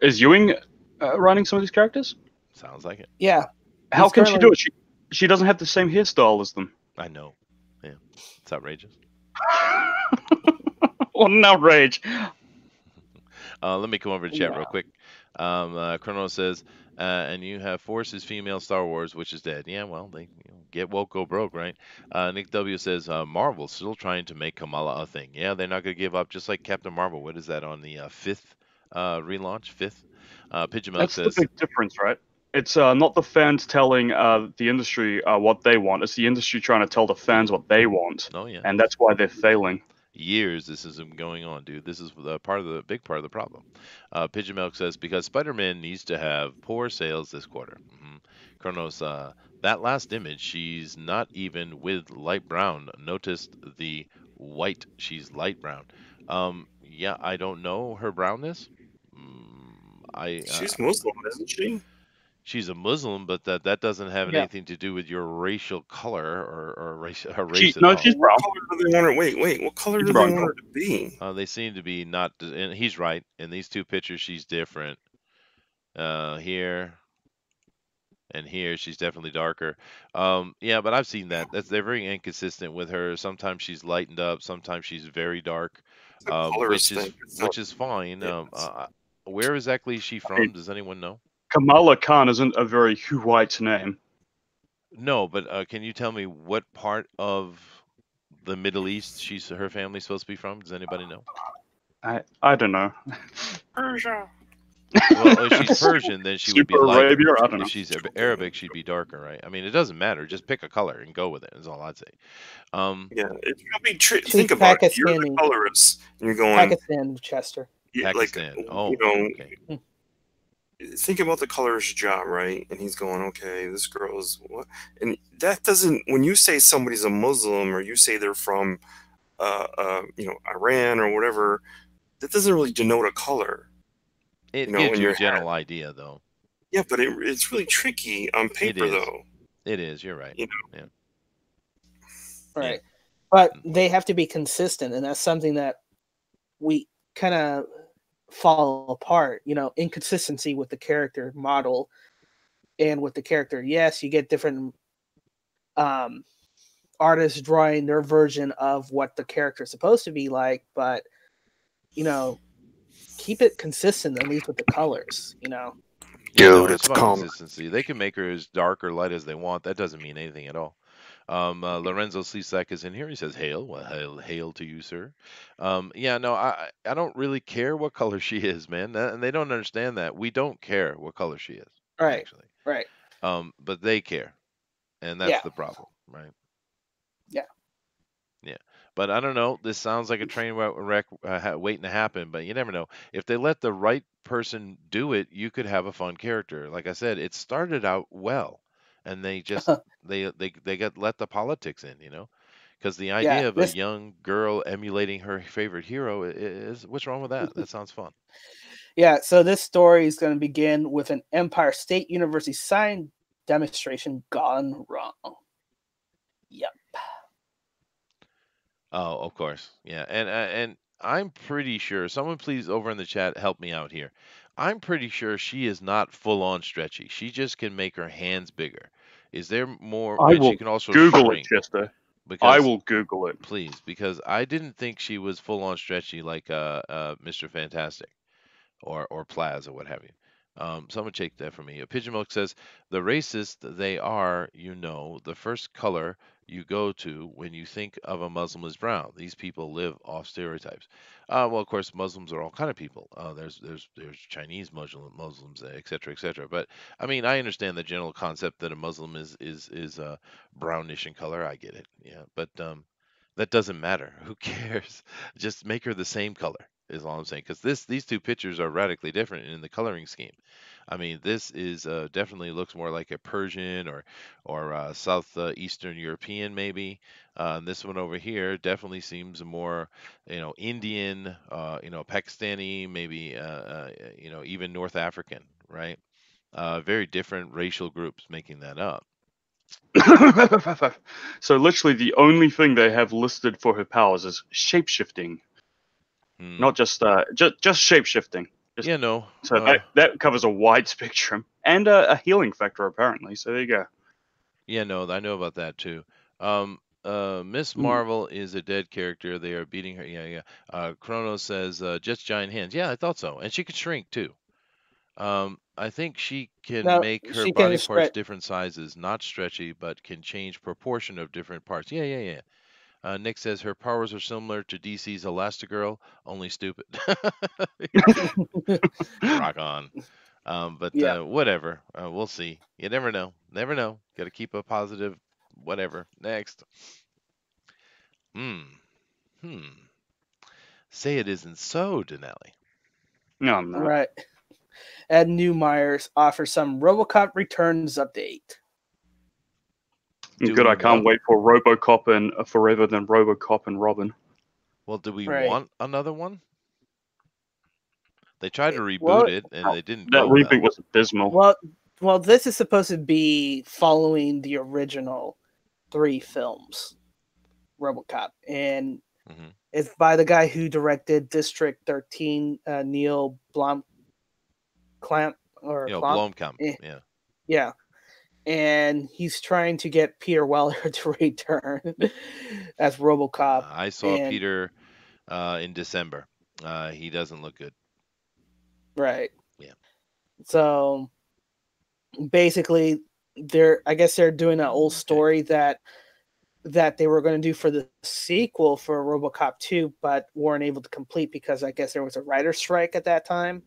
Is Ewing writing some of these characters? Sounds like it. Yeah. How can she do it? She doesn't have the same hairstyle as them. I know. Yeah, it's outrageous. What an outrage! Let me come over to chat real quick. Chrono says, and you have Force's female Star Wars, which is dead. Yeah, well, they get woke, go broke, right? Nick W says, Marvel's still trying to make Kamala a thing. Yeah, they're not going to give up, just like Captain Marvel. What is that on the fifth relaunch? Fifth? Pigeon Milk That's says, the big difference, right? It's not the fans telling the industry what they want. It's the industry trying to tell the fans what they want, oh, yeah. and that's why they're failing. Years this has been going on, dude. This is the big part of the problem. Pigeon Milk says because Spider-Man needs to have poor sales this quarter. Kronos, that last image, she's not even with light brown. Noticed the white, she's light brown. Yeah, I don't know her brownness. She's Muslim, isn't she? She's a Muslim, but that doesn't have anything to do with your racial color or race at all. She's brown. What color do they want her? Wait. What color do they want her to be? They seem to be not, and he's right. In these two pictures, she's different. Here and here, she's definitely darker. Yeah, but I've seen that. They're very inconsistent with her. Sometimes she's lightened up, sometimes she's very dark, which is fine. Where exactly is she from? Does anyone know? Kamala Khan isn't a very white name. No, but can you tell me what part of the Middle East her family's supposed to be from? Does anybody know? I don't know. Persia. Well, if she's Persian, then she would be lighter. Arabia, I don't know. If she's Arabic, she'd be darker, right? I mean, it doesn't matter. Just pick a color and go with it. Is all I'd say. Yeah, it's gonna be think about it. You're the colorist, and you're going Pakistan, Chester. Yeah, Pakistan. Okay. Think about the colorist's job, right? And he's going, okay, this girl's what? And that doesn't. When you say somebody's a Muslim or you say they're from, Iran or whatever, that doesn't really denote a color. It gives you a general idea, though. Yeah, but it's really tricky on paper, though. It is. You're right. Yeah. Right. Yeah. But they have to be consistent, and that's something that we kind of fall apart. Inconsistency with the character model and with the character. Yes, you get different artists drawing their version of what the character is supposed to be like, but keep it consistent, at least with the colors. Dude, it's about consistency. They can make her as dark or light as they want. That doesn't mean anything at all. Lorenzo Slisak is in here. He says, "Hail, well, hail to you, sir." I don't really care what color she is, man, and they don't understand that. We don't care what color she is, right? Actually, right. But they care, and that's the problem, right? Yeah. But I don't know. This sounds like a train wreck waiting to happen. But you never know. If they let the right person do it, you could have a fun character. Like I said, it started out well. and they just they got let the politics in, because the Yeah, idea of a young girl emulating her favorite hero is what's wrong with that? That sounds fun. yeah. So this story is going to begin with an Empire State University science demonstration gone wrong. Yep. Oh, of course. Yeah. And I'm pretty sure someone please over in the chat help me out here. I'm pretty sure she is not full on stretchy. She just can make her hands bigger. Is there more I and she will can also Google it, shrink Chester. I because will Google it. please because I didn't think she was full on stretchy like Mr. Fantastic or Plaz or what have you. Someone take that from me. Pigeon Milk says the racist they are, the first color you go to when you think of a Muslim is brown. These people live off stereotypes. Well, of course, Muslims are all kind of people. There's Chinese Muslims, et cetera, et cetera. But I mean, I understand the general concept that a Muslim is brownish in color. I get it. Yeah, but that doesn't matter. Who cares? Just make her the same color is all I'm saying. Because these two pictures are radically different in the coloring scheme. I mean, this is definitely looks more like a Persian or South Eastern European maybe. And this one over here definitely seems more, Indian, Pakistani, maybe, even North African, right? Very different racial groups making that up. So literally the only thing they have listed for her powers is shapeshifting. Not just shapeshifting. Yeah, no. So that covers a wide spectrum and a healing factor apparently. So there you go. Yeah, no, I know about that too. Miss Marvel is a dead character. They are beating her. Yeah, yeah. Chronos says just giant hands. Yeah, I thought so. And she could shrink too. I think she can No, make her she can body parts stretch. different sizes, not stretchy, but can change proportion of different parts. Yeah, yeah, yeah. Nick says her powers are similar to DC's Elastigirl, only stupid. Rock on. But Yeah. whatever. We'll see. You never know. Never know. Got to keep a positive whatever. Next. Hmm. Hmm. Say it isn't so, Denali. No, I'm not. Right. Ed Newmeyers offers some Robocop Returns update. Good, I can't wait for Robocop and Forever than Robocop and Robin. Well, do we Right. want another one? They tried to reboot it and they didn't That go reboot well. was abysmal. Well, this is supposed to be following the original 3 films, Robocop, and it's by the guy who directed District 13, Neil Blomkamp. Blomkamp. Yeah. Yeah. And he's trying to get Peter Weller to return as Robocop. I saw Peter in December. He doesn't look good. Right. Yeah. So basically, I guess they're doing an old story that they were going to do for the sequel for Robocop 2, but weren't able to complete because I guess there was a writer's strike at that time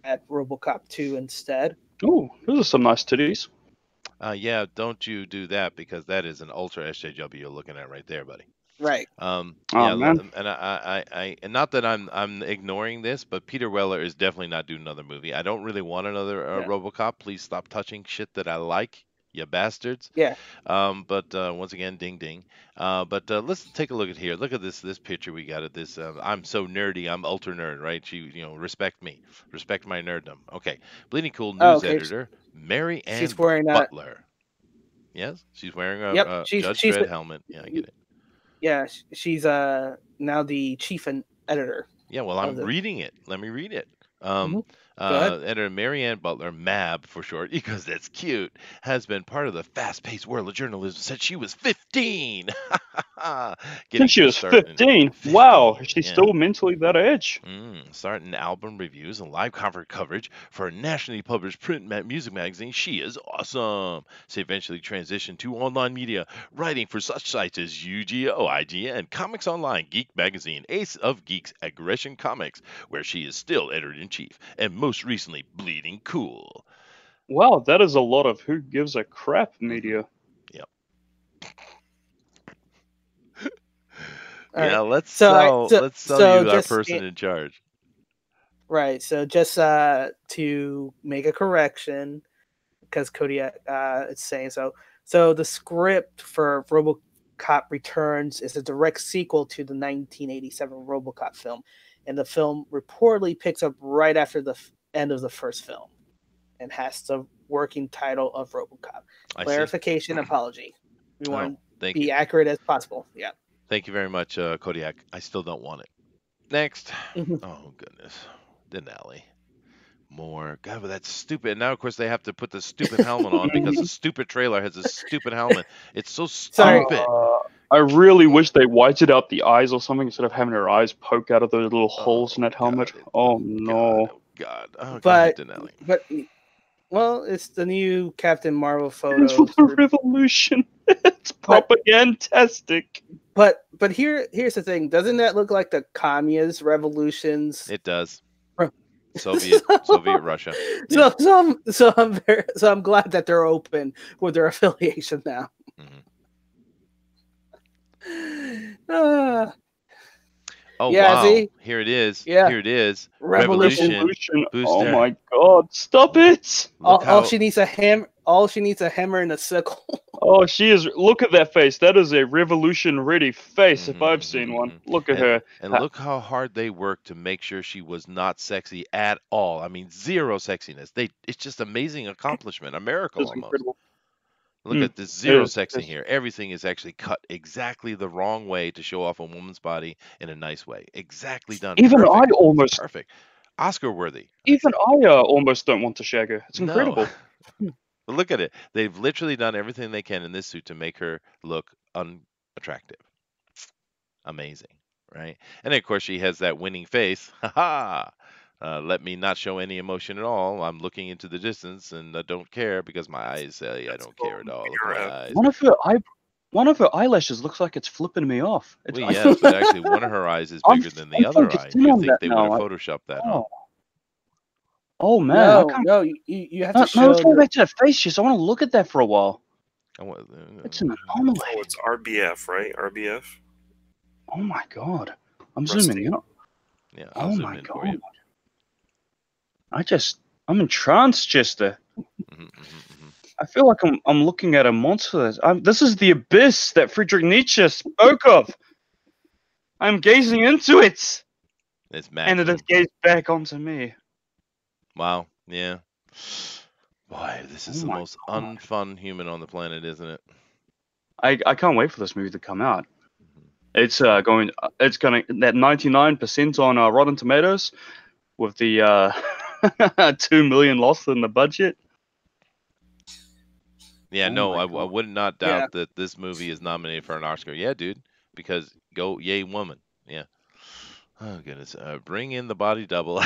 at Robocop 2 instead. Oh, those are some nice titties. Yeah, don't you do that because that is an ultra SJW you're looking at right there, buddy. Right. Man. And I and not that I'm ignoring this, but Peter Weller is definitely not doing another movie. I don't really want another RoboCop. Please stop touching shit that I like, you bastards. Yeah. But once again, ding ding. But let's take a look at here. Look at this picture we got at this. I'm so nerdy. I'm ultra nerd, right? Respect me, respect my nerddom. Okay, Bleeding Cool news editor Mary Ann Butler. Yes, she's wearing a Judge Dredd helmet. Yeah, I get it. Yeah, she's now the chief editor. Yeah, well, I'm reading it. Let me read it. Editor Mary Ann Butler, MAB for short, because that's cute, has been part of the fast-paced world of journalism since she was 15. Since she was 15? Wow, is she still mentally that age? Starting album reviews and live concert coverage for a nationally published print music magazine. She is awesome. She eventually transitioned to online media, writing for such sites as UGO, IGN, Comics Online, Geek Magazine, Ace of Geeks, Aggression Comics, where she is still editor-in-chief, and most recently, Bleeding Cool. Wow, that is a lot of who gives a crap media. Yep. Yeah, let's sell you our person in charge. Right. So just to make a correction, because Kodiak is saying so. So the script for RoboCop Returns is a direct sequel to the 1987 RoboCop film, and the film reportedly picks up right after the end of the first film, and has the working title of RoboCop. Clarification, apology. We want to be accurate as possible. Yeah. Thank you very much, Kodiak. I still don't want it. Next. Mhm. Oh, goodness. Denali. More. God, but that's stupid. And now, of course, they have to put the stupid helmet on because the stupid trailer has a stupid helmet. It's so Sorry. stupid. I really wish they whited out the eyes or something instead of having her eyes poke out of those little holes in that helmet. No. God. Oh, But- go ahead, Denali. But well, it's the new Captain Marvel It's photo. for the revolution. It's propagandistic. But here's the thing. Doesn't that look like the communist revolutions? It does. Huh. Soviet Russia. So I'm glad that they're open with their affiliation now. Oh, yeah, wow. see? Here it is. Yeah. Here it is. Revolution. Booster. Oh my God! Stop it! All she needs a hammer. All she needs a hammer and a sickle. Oh, she is. Look at that face. That is a revolution-ready face. If I've seen one. Look at her. And look how hard they worked to make sure she was not sexy at all. I mean, zero sexiness. It's just amazing accomplishment, a miracle That's almost. incredible. Look at this zero Yes, sexy yes. here. Everything is actually cut exactly the wrong way to show off a woman's body in a nice way. Exactly done. Even Perfect. I almost. Perfect. Oscar worthy. Even I almost don't want to shag her. It's incredible. But look at it. They've literally done everything they can in this suit to make her look unattractive. Amazing, right? And of course, she has that winning face. Ha ha! Let me not show any emotion at all. I'm looking into the distance and I don't care because my eyes say I don't care at all. Look at my eyes. One of her eyelashes looks like it's flipping me off. Well, yes, but actually, one of her eyes is bigger than the other eye. You think they would have photoshopped that? Huh? Oh man! No, you have to show. No, let's go back to that face. Just I want to look at that for a while. It's an anomaly. Oh, it's RBF, right? RBF. Oh my God! I'm Rusty. zooming in. Yeah. I'll Oh zoom my in for God! you. I'm entranced, Chester. I feel like I'm looking at a monster. This is the abyss that Friedrich Nietzsche spoke of. I'm gazing into it, It's and it maximum. has gazed back onto me. Wow. Yeah. Boy, this is Oh the my most God. unfun human on the planet, isn't it? I can't wait for this movie to come out. It's going that 99% on Rotten Tomatoes, with the 2 million lost in the budget. Yeah, Oh no, my I God. would not doubt that this movie is nominated for an Oscar. Yeah, dude, because go yay woman. Yeah. Oh goodness, bring in the body double.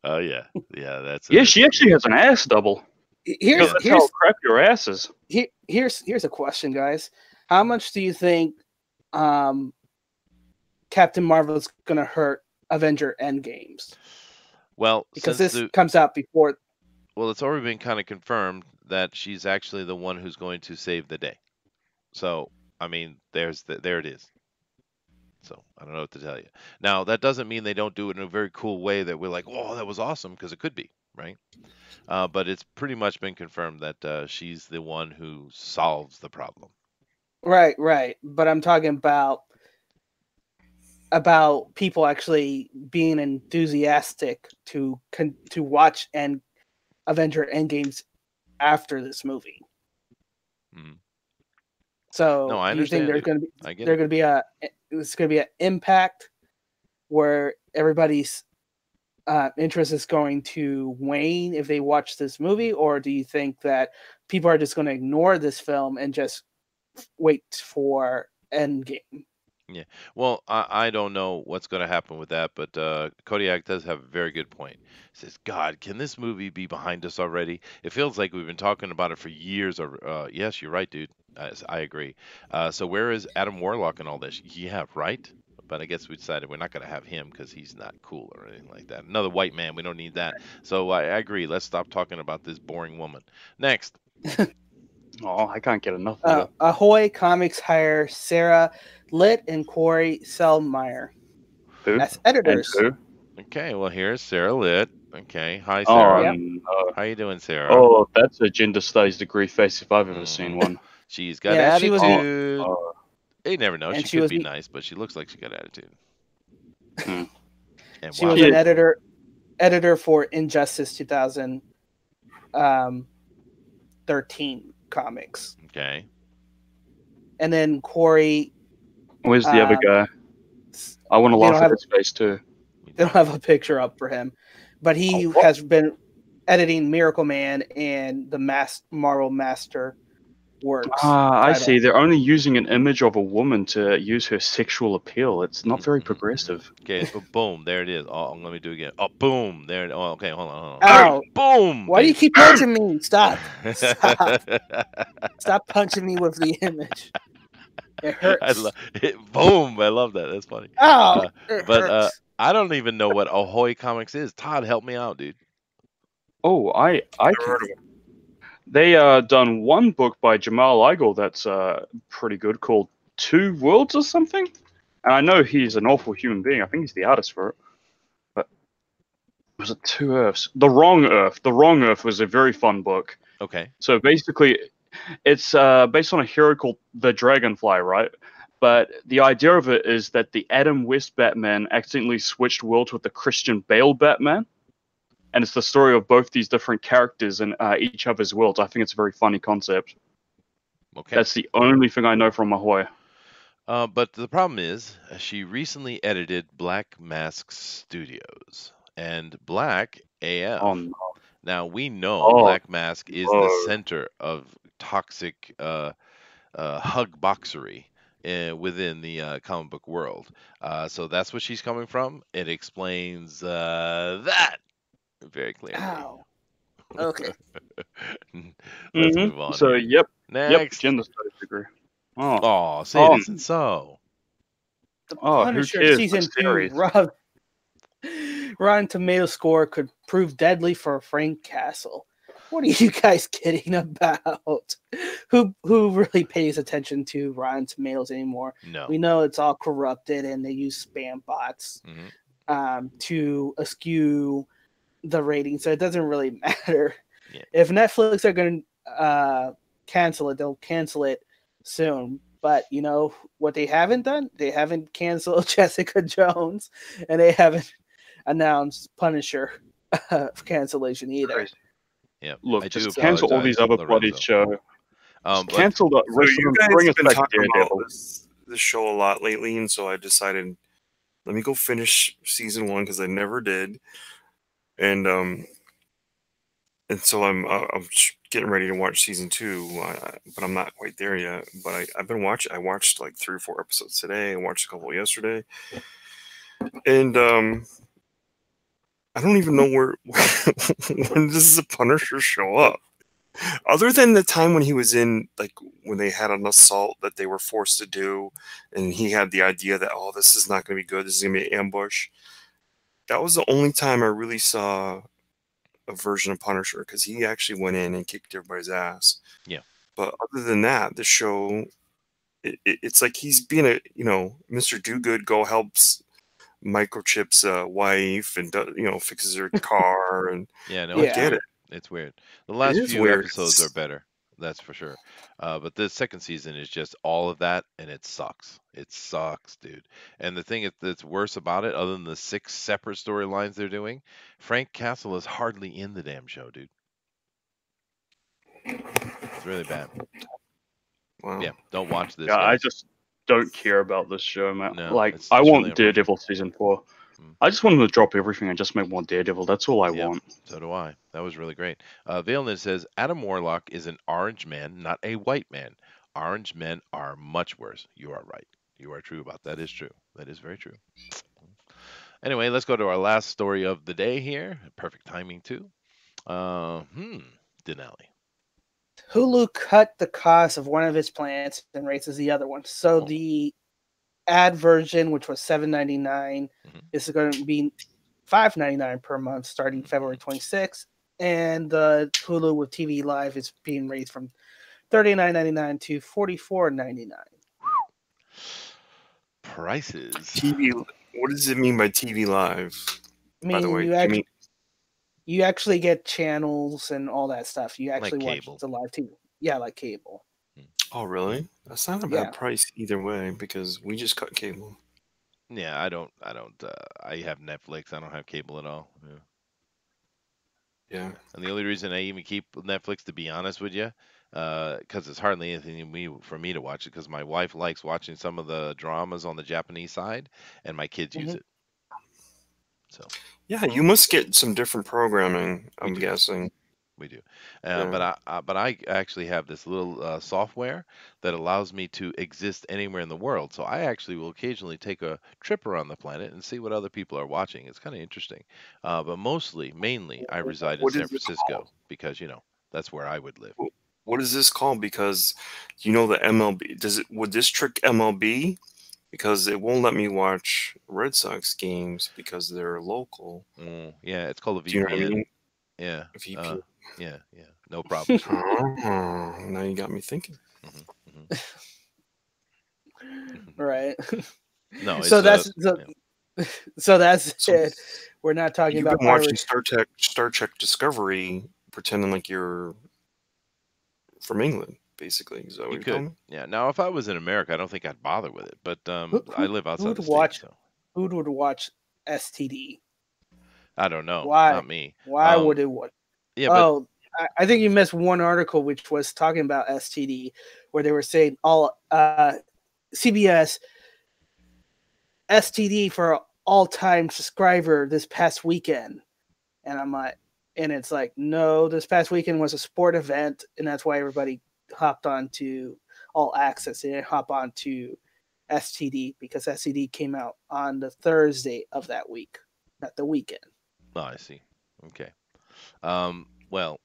Oh yeah, that's. Yeah, she actually has an ass double. Here's That's how crap your ass is. here's a question, guys. How much do you think Captain Marvel is going to hurt Avenger Endgames? Well, because this comes out before. Well, it's already been kind of confirmed that she's actually the one who's going to save the day. So, I mean, there it is. So, I don't know what to tell you. Now, that doesn't mean they don't do it in a very cool way that we're like, oh, that was awesome, because it could be, right? But it's pretty much been confirmed that she's the one who solves the problem. Right. But I'm talking about people actually being enthusiastic to watch and Avenger Endgames after this movie. Mm. So no, I do you think understand. there's going to be an impact where everybody's interest is going to wane if they watch this movie, or do you think that people are just going to ignore this film and just wait for Endgame? Yeah, well, I don't know what's going to happen with that, but Kodiak does have a very good point. He says, God, can this movie be behind us already? It feels like we've been talking about it for years. Yes, you're right, dude. I agree. So where is Adam Warlock and all this? Yeah, right? But I guess we decided we're not going to have him because he's not cool or anything like that. Another white man, we don't need that. So I agree. Let's stop talking about this boring woman. Next. Oh, I can't get enough of it. Ahoy Comics hire Sarah Litt and Corey Selmeyer Who? as editors. And who? Okay, well, here's Sarah Litt. Okay. Hi, Oh, Sarah. Yep. no. How you doing, Sarah? Oh, that's a gender studies degree face if I've ever seen Mhm. one. She's got Yeah, she was, attitude. Oh, You never know. and She she could was be nice, but she looks like she got attitude. hmm. And she wow. was an Yeah. editor for Injustice 2013 comics, Okay. and then Corey. Where's the other guy? I want to They laugh don't at have his face too. they don't have a picture up for him, but he Oh, has been editing Miracle Man and the Marvel Master works. Ah, I title. see. They're only using an image of a woman to use her sexual appeal. It's not very progressive. Okay. Boom. There it is. Oh, let me do it again. Oh, boom. There. Oh, okay. Hold on. Ow! Boom. Why do you baby. keep punching me? Stop! Stop punching me with the image. It hurts. Boom. I love that. That's funny. Ow! It But hurts. I don't even know what Ahoy Comics is. Todd, help me out, dude. Oh, I Never can. heard of it. They done one book by Jamal Igle that's pretty good called Two Worlds or something. And I know he's an awful human being. I think he's the artist for it. But was it Two Earths? The Wrong Earth. The Wrong Earth was a very fun book. Okay. So basically, it's based on a hero called the Dragonfly, right? But the idea of it is that the Adam West Batman accidentally switched worlds with the Christian Bale Batman. And it's the story of both these different characters in each other's worlds. I think it's a very funny concept. Okay. That's the only thing I know from Ahoy. But the problem is, she recently edited Black Mask Studios and Black AF. Oh no! Now we know Oh Black Mask is the no! center of toxic hug boxery within the comic book world. So that's what she's coming from. It explains that very clearly. Ow. Okay. Let's move on So here. yep, Next. gender studies degree. Oh, Oh, say it isn't so. The Oh, who Punisher cares? season The 2 series. Rotten Tomato score could prove deadly for Frank Castle. What are you guys kidding about? Who really pays attention to Rotten Tomatoes anymore? No. We know it's all corrupted and they use spam bots to askew the rating, so it doesn't really matter. Yeah. If Netflix are going to cancel it, they'll cancel it soon. But you know what they haven't done? They haven't canceled Jessica Jones, and they haven't announced Punisher cancellation either. Crazy. Yeah. Look, I do just cancel all these other apologize, bloody Lorenzo. shows. Just But cancel the So rest of you them. guys Bring us have been back talking about Daredevil. this show a lot lately, and so I decided let me go finish season 1 because I never did, and so I'm getting ready to watch season 2, but I'm not quite there yet. But I've been watching. I watched like 3 or 4 episodes today. I watched a couple yesterday, and I don't even know where when does the Punisher show up. Other than the time when he was in, like, when they had an assault that they were forced to do, and he had the idea that, oh, this is not going to be good, this is going to be an ambush. That was the only time I really saw a version of Punisher, because he actually went in and kicked everybody's ass. Yeah. But other than that, the show, it's like he's being a, Mr. Do-Good go helps Microchip's wife and, fixes her car, and yeah, no, I it's get weird. it. It's weird. The last is few weird. episodes are better. That's for sure. But this second season is just all of that, and it sucks. It sucks, dude. And the thing that's worse about it, other than the 6 separate storylines they're doing, Frank Castle is hardly in the damn show, dude. It's really bad. Wow. Yeah, don't watch this. Yeah, I guys. just don't care about this show, man. No, like, it's I really want unfortunate. Daredevil season 4. I just want them to drop everything and just make one Daredevil. That's all I want. So do I. That was really great. Vailness says Adam Warlock is an orange man, not a white man. Orange men are much worse. You are right. You are true about that. Is true. That is very true. Anyway, let's go to our last story of the day here. Perfect timing too. Denali. Hulu cut the cost of one of its plans and raises the other one. So the ad version, which was $7.99, is going to be $5.99 per month starting February 26th, and the Hulu with TV Live is being raised from $39.99 to $44.99. Prices. TV. What does it mean by TV Live? I mean, by the way, you actually, You actually get channels and all that stuff. You Like actually watch cable. the live TV. Yeah, like cable. Oh, really? That's not a Yeah. bad price either way because we just cut cable. Yeah, I don't. I have Netflix. I don't have cable at all. Yeah. Yeah. And the only reason I even keep Netflix, to be honest with you, because it's hardly anything for me to watch it, because my wife likes watching some of the dramas on the Japanese side, and my kids use Mhm. it. So Yeah, you must get some different programming, we I'm do. guessing. We do. Yeah. But I actually have this little software that allows me to exist anywhere in the world. So I actually will occasionally take a trip around the planet and see what other people are watching. It's kind of interesting. But mainly, I reside in What San is this called? Francisco because, that's where I would live. What is this called? Because you know the MLB. Would this trick MLB? Because it won't let me watch Red Sox games because they're local. Yeah, it's called a Do you know what I VPN. mean? Yeah. VPN. Yeah. No problem. Oh, now you got me thinking. hmm Right. No, it's So that's yeah. so that's So it. We're not talking you've about been watching pirates. Star Trek Discovery, pretending like you're from England, basically. Is that what You you're could. telling me? Yeah. Now, if I was in America, I don't think I'd bother with it. But Who, I who, live who outside would the state, watch? so Who would watch STD? I don't know. Why? Not me. Why would it? What? Yeah, but Oh, I think you missed one article which was talking about STD, where they were saying all CBS STD for all-time subscriber this past weekend, and I'm like, and it's like, no, this past weekend was a sport event, and that's why everybody hopped on to All Access and hop on to STD because STD came out on the Thursday of that week, not the weekend. oh, I see. Okay. Well,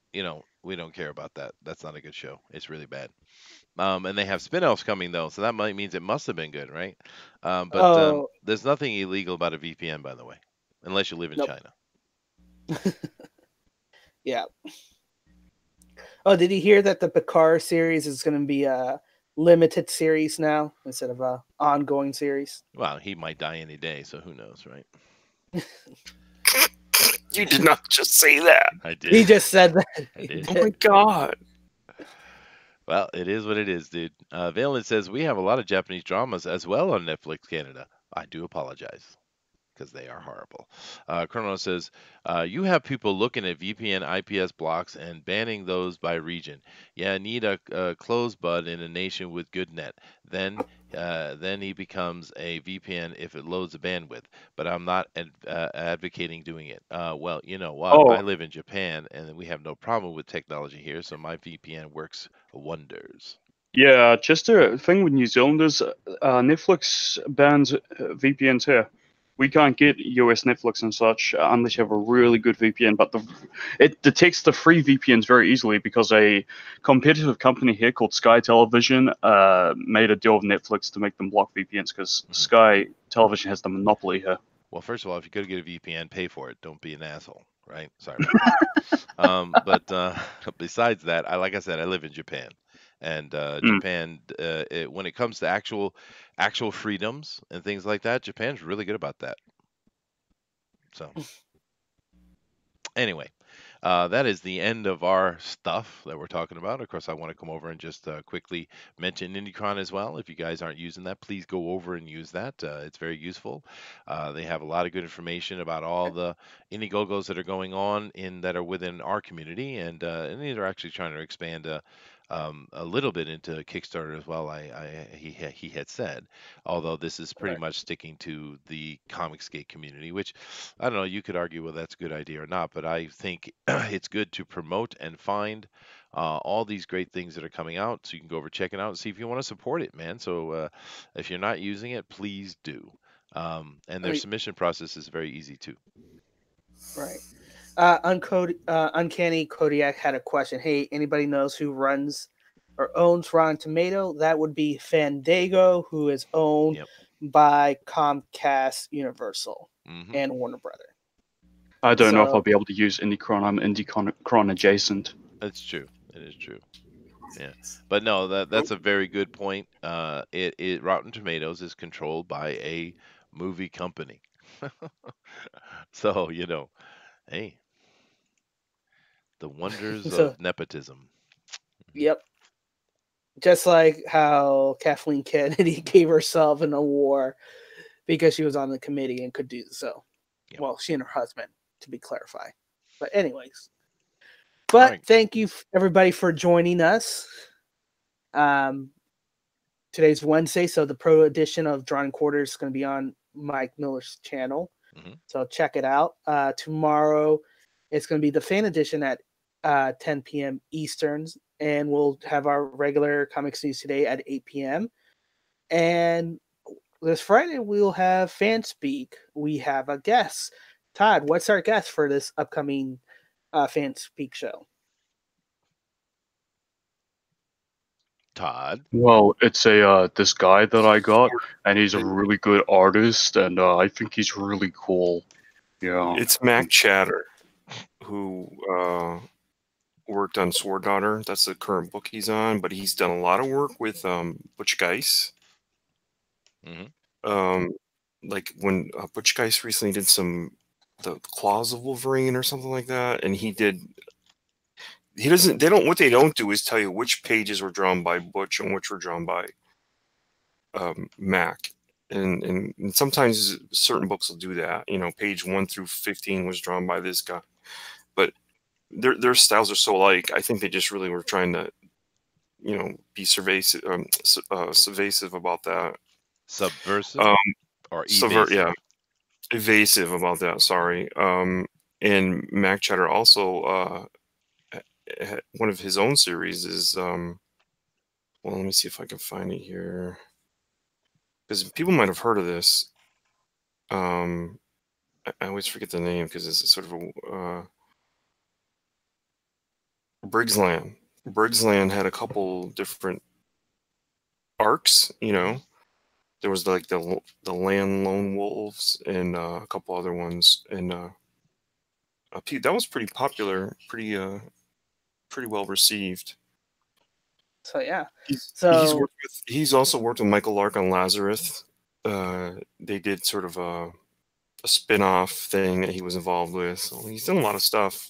we don't care about that. That's not a good show. It's really bad. And they have spin-offs coming though, so that might means it must have been good, right? But Oh, there's nothing illegal about a VPN, by the way, unless you live in nope. China. Yeah. Oh, did you hear that the Picard series is going to be a limited series now instead of a ongoing series? Well, he might die any day, so who knows, right? You did not just say that. I did. He just said that. I did. Oh my god. Well, it is what it is, dude. Valen says we have a lot of Japanese dramas as well on Netflix Canada. I do apologize because they are horrible. Chrono says you have people looking at VPN IPS blocks and banning those by region. Yeah, need a closed bud in a nation with good net. Then he becomes a VPN if it loads the bandwidth. But I'm not advocating doing it. Well, you know what? Oh, I live in Japan and we have no problem with technology here, so my VPN works wonders. yeah, just a thing with New Zealanders. Netflix bans VPNs here. We can't get US Netflix and such unless you have a really good VPN. But it detects the free VPNs very easily because a competitive company here called Sky Television made a deal with Netflix to make them block VPNs because Sky Television has the monopoly here. Well, first of all, if you're going to get a VPN, pay for it. Don't be an asshole, right? Sorry about that. But besides that, like I said, I live in Japan, and Japan, when it comes to actual freedoms and things like that, Japan's really good about that. So anyway, that is the end of our stuff that we're talking about. Of course, I want to come over and just quickly mention IndieCon as well. If you guys aren't using that, please go over and use that. It's very useful. They have a lot of good information about all the Indiegogos that are going on that are within our community, and these are actually trying to expand a little bit into Kickstarter as well. He had said, although this is pretty Right. much sticking to the Comicsgate community, which I don't know. You could argue whether that's a good idea or not, but I think it's good to promote and find all these great things that are coming out, so you can go over check it out and see if you want to support it, man. So if you're not using it, please do. And their submission process is very easy too. Right. Uncanny Kodiak had a question. Hey, anybody knows who runs or owns Rotten Tomato? That would be Fandango, who is owned Yep. by Comcast, Universal, hmm and Warner Brother. I don't know if So- I'll be able to use IndieCron. I'm IndieCron adjacent. That's true. It is true. Yeah, but no, that's a very good point. Rotten Tomatoes is controlled by a movie company, so hey, The wonders So, of nepotism. yep. Just like how Kathleen Kennedy gave herself an award because she was on the committee and could do so. Yep. Well, she and her husband, to be clarified. But anyways. All But right. thank you everybody for joining us. Today's Wednesday, so the pro edition of Drawn Quarters is going to be on Mike Miller's channel. So check it out. Tomorrow, it's going to be the fan edition at 10 p.m. Eastern, and we'll have our regular Comics News Today at 8 p.m. And this Friday, we'll have Fan Speak. We have a guest. Todd, what's our guest for this upcoming Fan Speak show? Todd. Well, it's this guy that I got, and he's a really good artist, and I think he's really cool. Yeah. It's Mac Chatter, who worked on Sword Daughter. That's the current book he's on, but he's done a lot of work with Butch Geist. Like when Butch Geist recently did the Claws of Wolverine or something like that, and what they don't do is tell you which pages were drawn by Butch and which were drawn by Mac. And sometimes certain books will do that. You know, page 1 through 15 was drawn by this guy, but their styles are so alike. I think they just really were trying to, you know, be subversive about that. Subversive or evasive? Evasive about that. Sorry. And Mac Chatter also one of his own series is well, let me see if I can find it here, because people might have heard of this. I always forget the name because it's sort of a Briggs Land. Briggs Land had a couple different arcs. You know, there was like the Land Lone Wolves and a couple other ones, and that was pretty popular, pretty well received. So yeah, he's also worked with Michael Lark on Lazarus. They did sort of a spin-off thing that he was involved with. So he's done a lot of stuff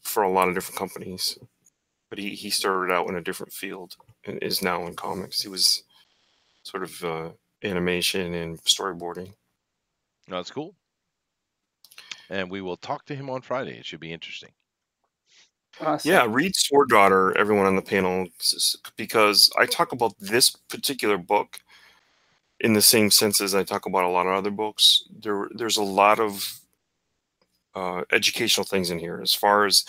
for a lot of different companies. But he started out in a different field and is now in comics. He was sort of animation and storyboarding. No, that's cool. And we will talk to him on Friday. It should be interesting. Awesome. Yeah, read Sword Daughter, everyone on the panel, because I talk about this particular book in the same sense as I talk about a lot of other books. There's a lot of educational things in here. As far as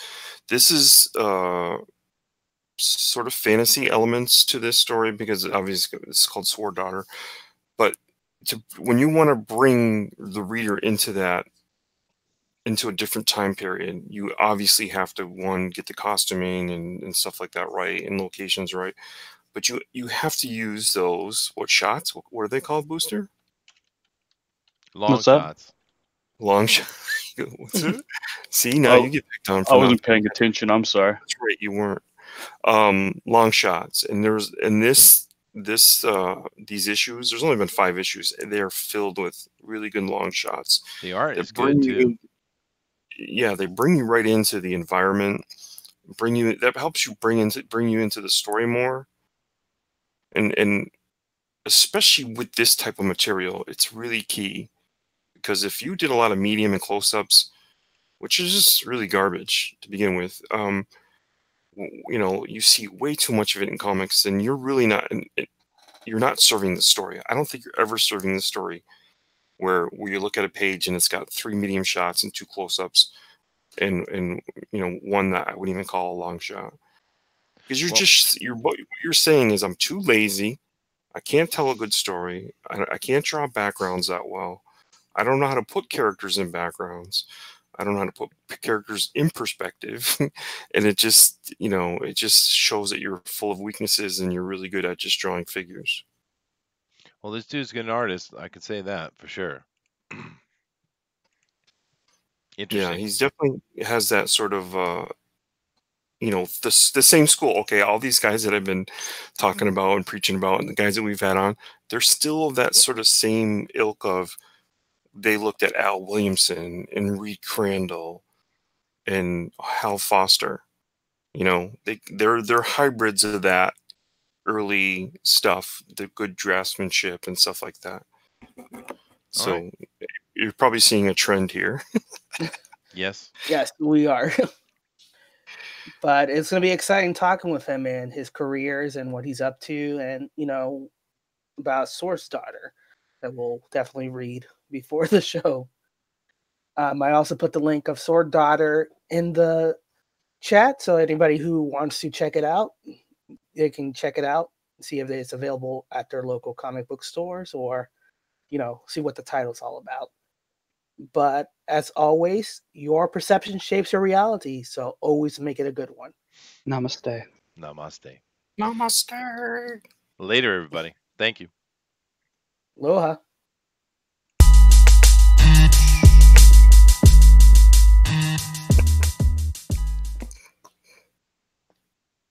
this is sort of fantasy elements to this story, because obviously it's called Sword Daughter. But when you want to bring the reader into a different time period, you obviously have to, one, get the costuming and stuff like that right, and locations right. But you have to use those shots? What are they called, Booster? Long shots. Long shot. See, now you get picked on. I wasn't paying attention. I'm sorry. That's right, you weren't. Long shots, and these issues. There's only been 5 issues, and they are filled with really good long shots. The art is good too. Yeah, they bring you right into the environment. That helps you bring you into the story more. And especially with this type of material, it's really key, because if you did a lot of medium and close-ups, which is just really garbage to begin with, you know, you see way too much of it in comics, and you're really not serving the story. I don't think you're ever serving the story where you look at a page and it's got 3 medium shots and 2 close-ups and you know, 1 that I wouldn't even call a long shot. Because what you're saying is, I'm too lazy. I can't tell a good story. I can't draw backgrounds that well. I don't know how to put characters in backgrounds. I don't know how to put characters in perspective. And it just, you know, it just shows that you're full of weaknesses and you're really good at just drawing figures. Well, this dude's an artist. I can say that for sure. Interesting. Yeah, he's definitely has that sort of, you know, the same school. Okay, all these guys that I've been talking about and preaching about, and the guys that we've had on, they're still that sort of same ilk of, they looked at Al Williamson and Reed Crandall and Hal Foster. You know, they're hybrids of that early stuff, the good draftsmanship and stuff like that. So right. you're probably seeing a trend here. Yes. Yes, we are. But it's going to be exciting talking with him and his careers and what he's up to, and about Source Daughter that we'll definitely read before the show. I also put the link of Sword Daughter in the chat, so anybody who wants to check it out, they can check it out, see if it's available at their local comic book stores, or see what the title's all about. But as always, your perception shapes your reality, so always make it a good one. Namaste. Namaste. Namaste. Later, everybody. Thank you. Aloha.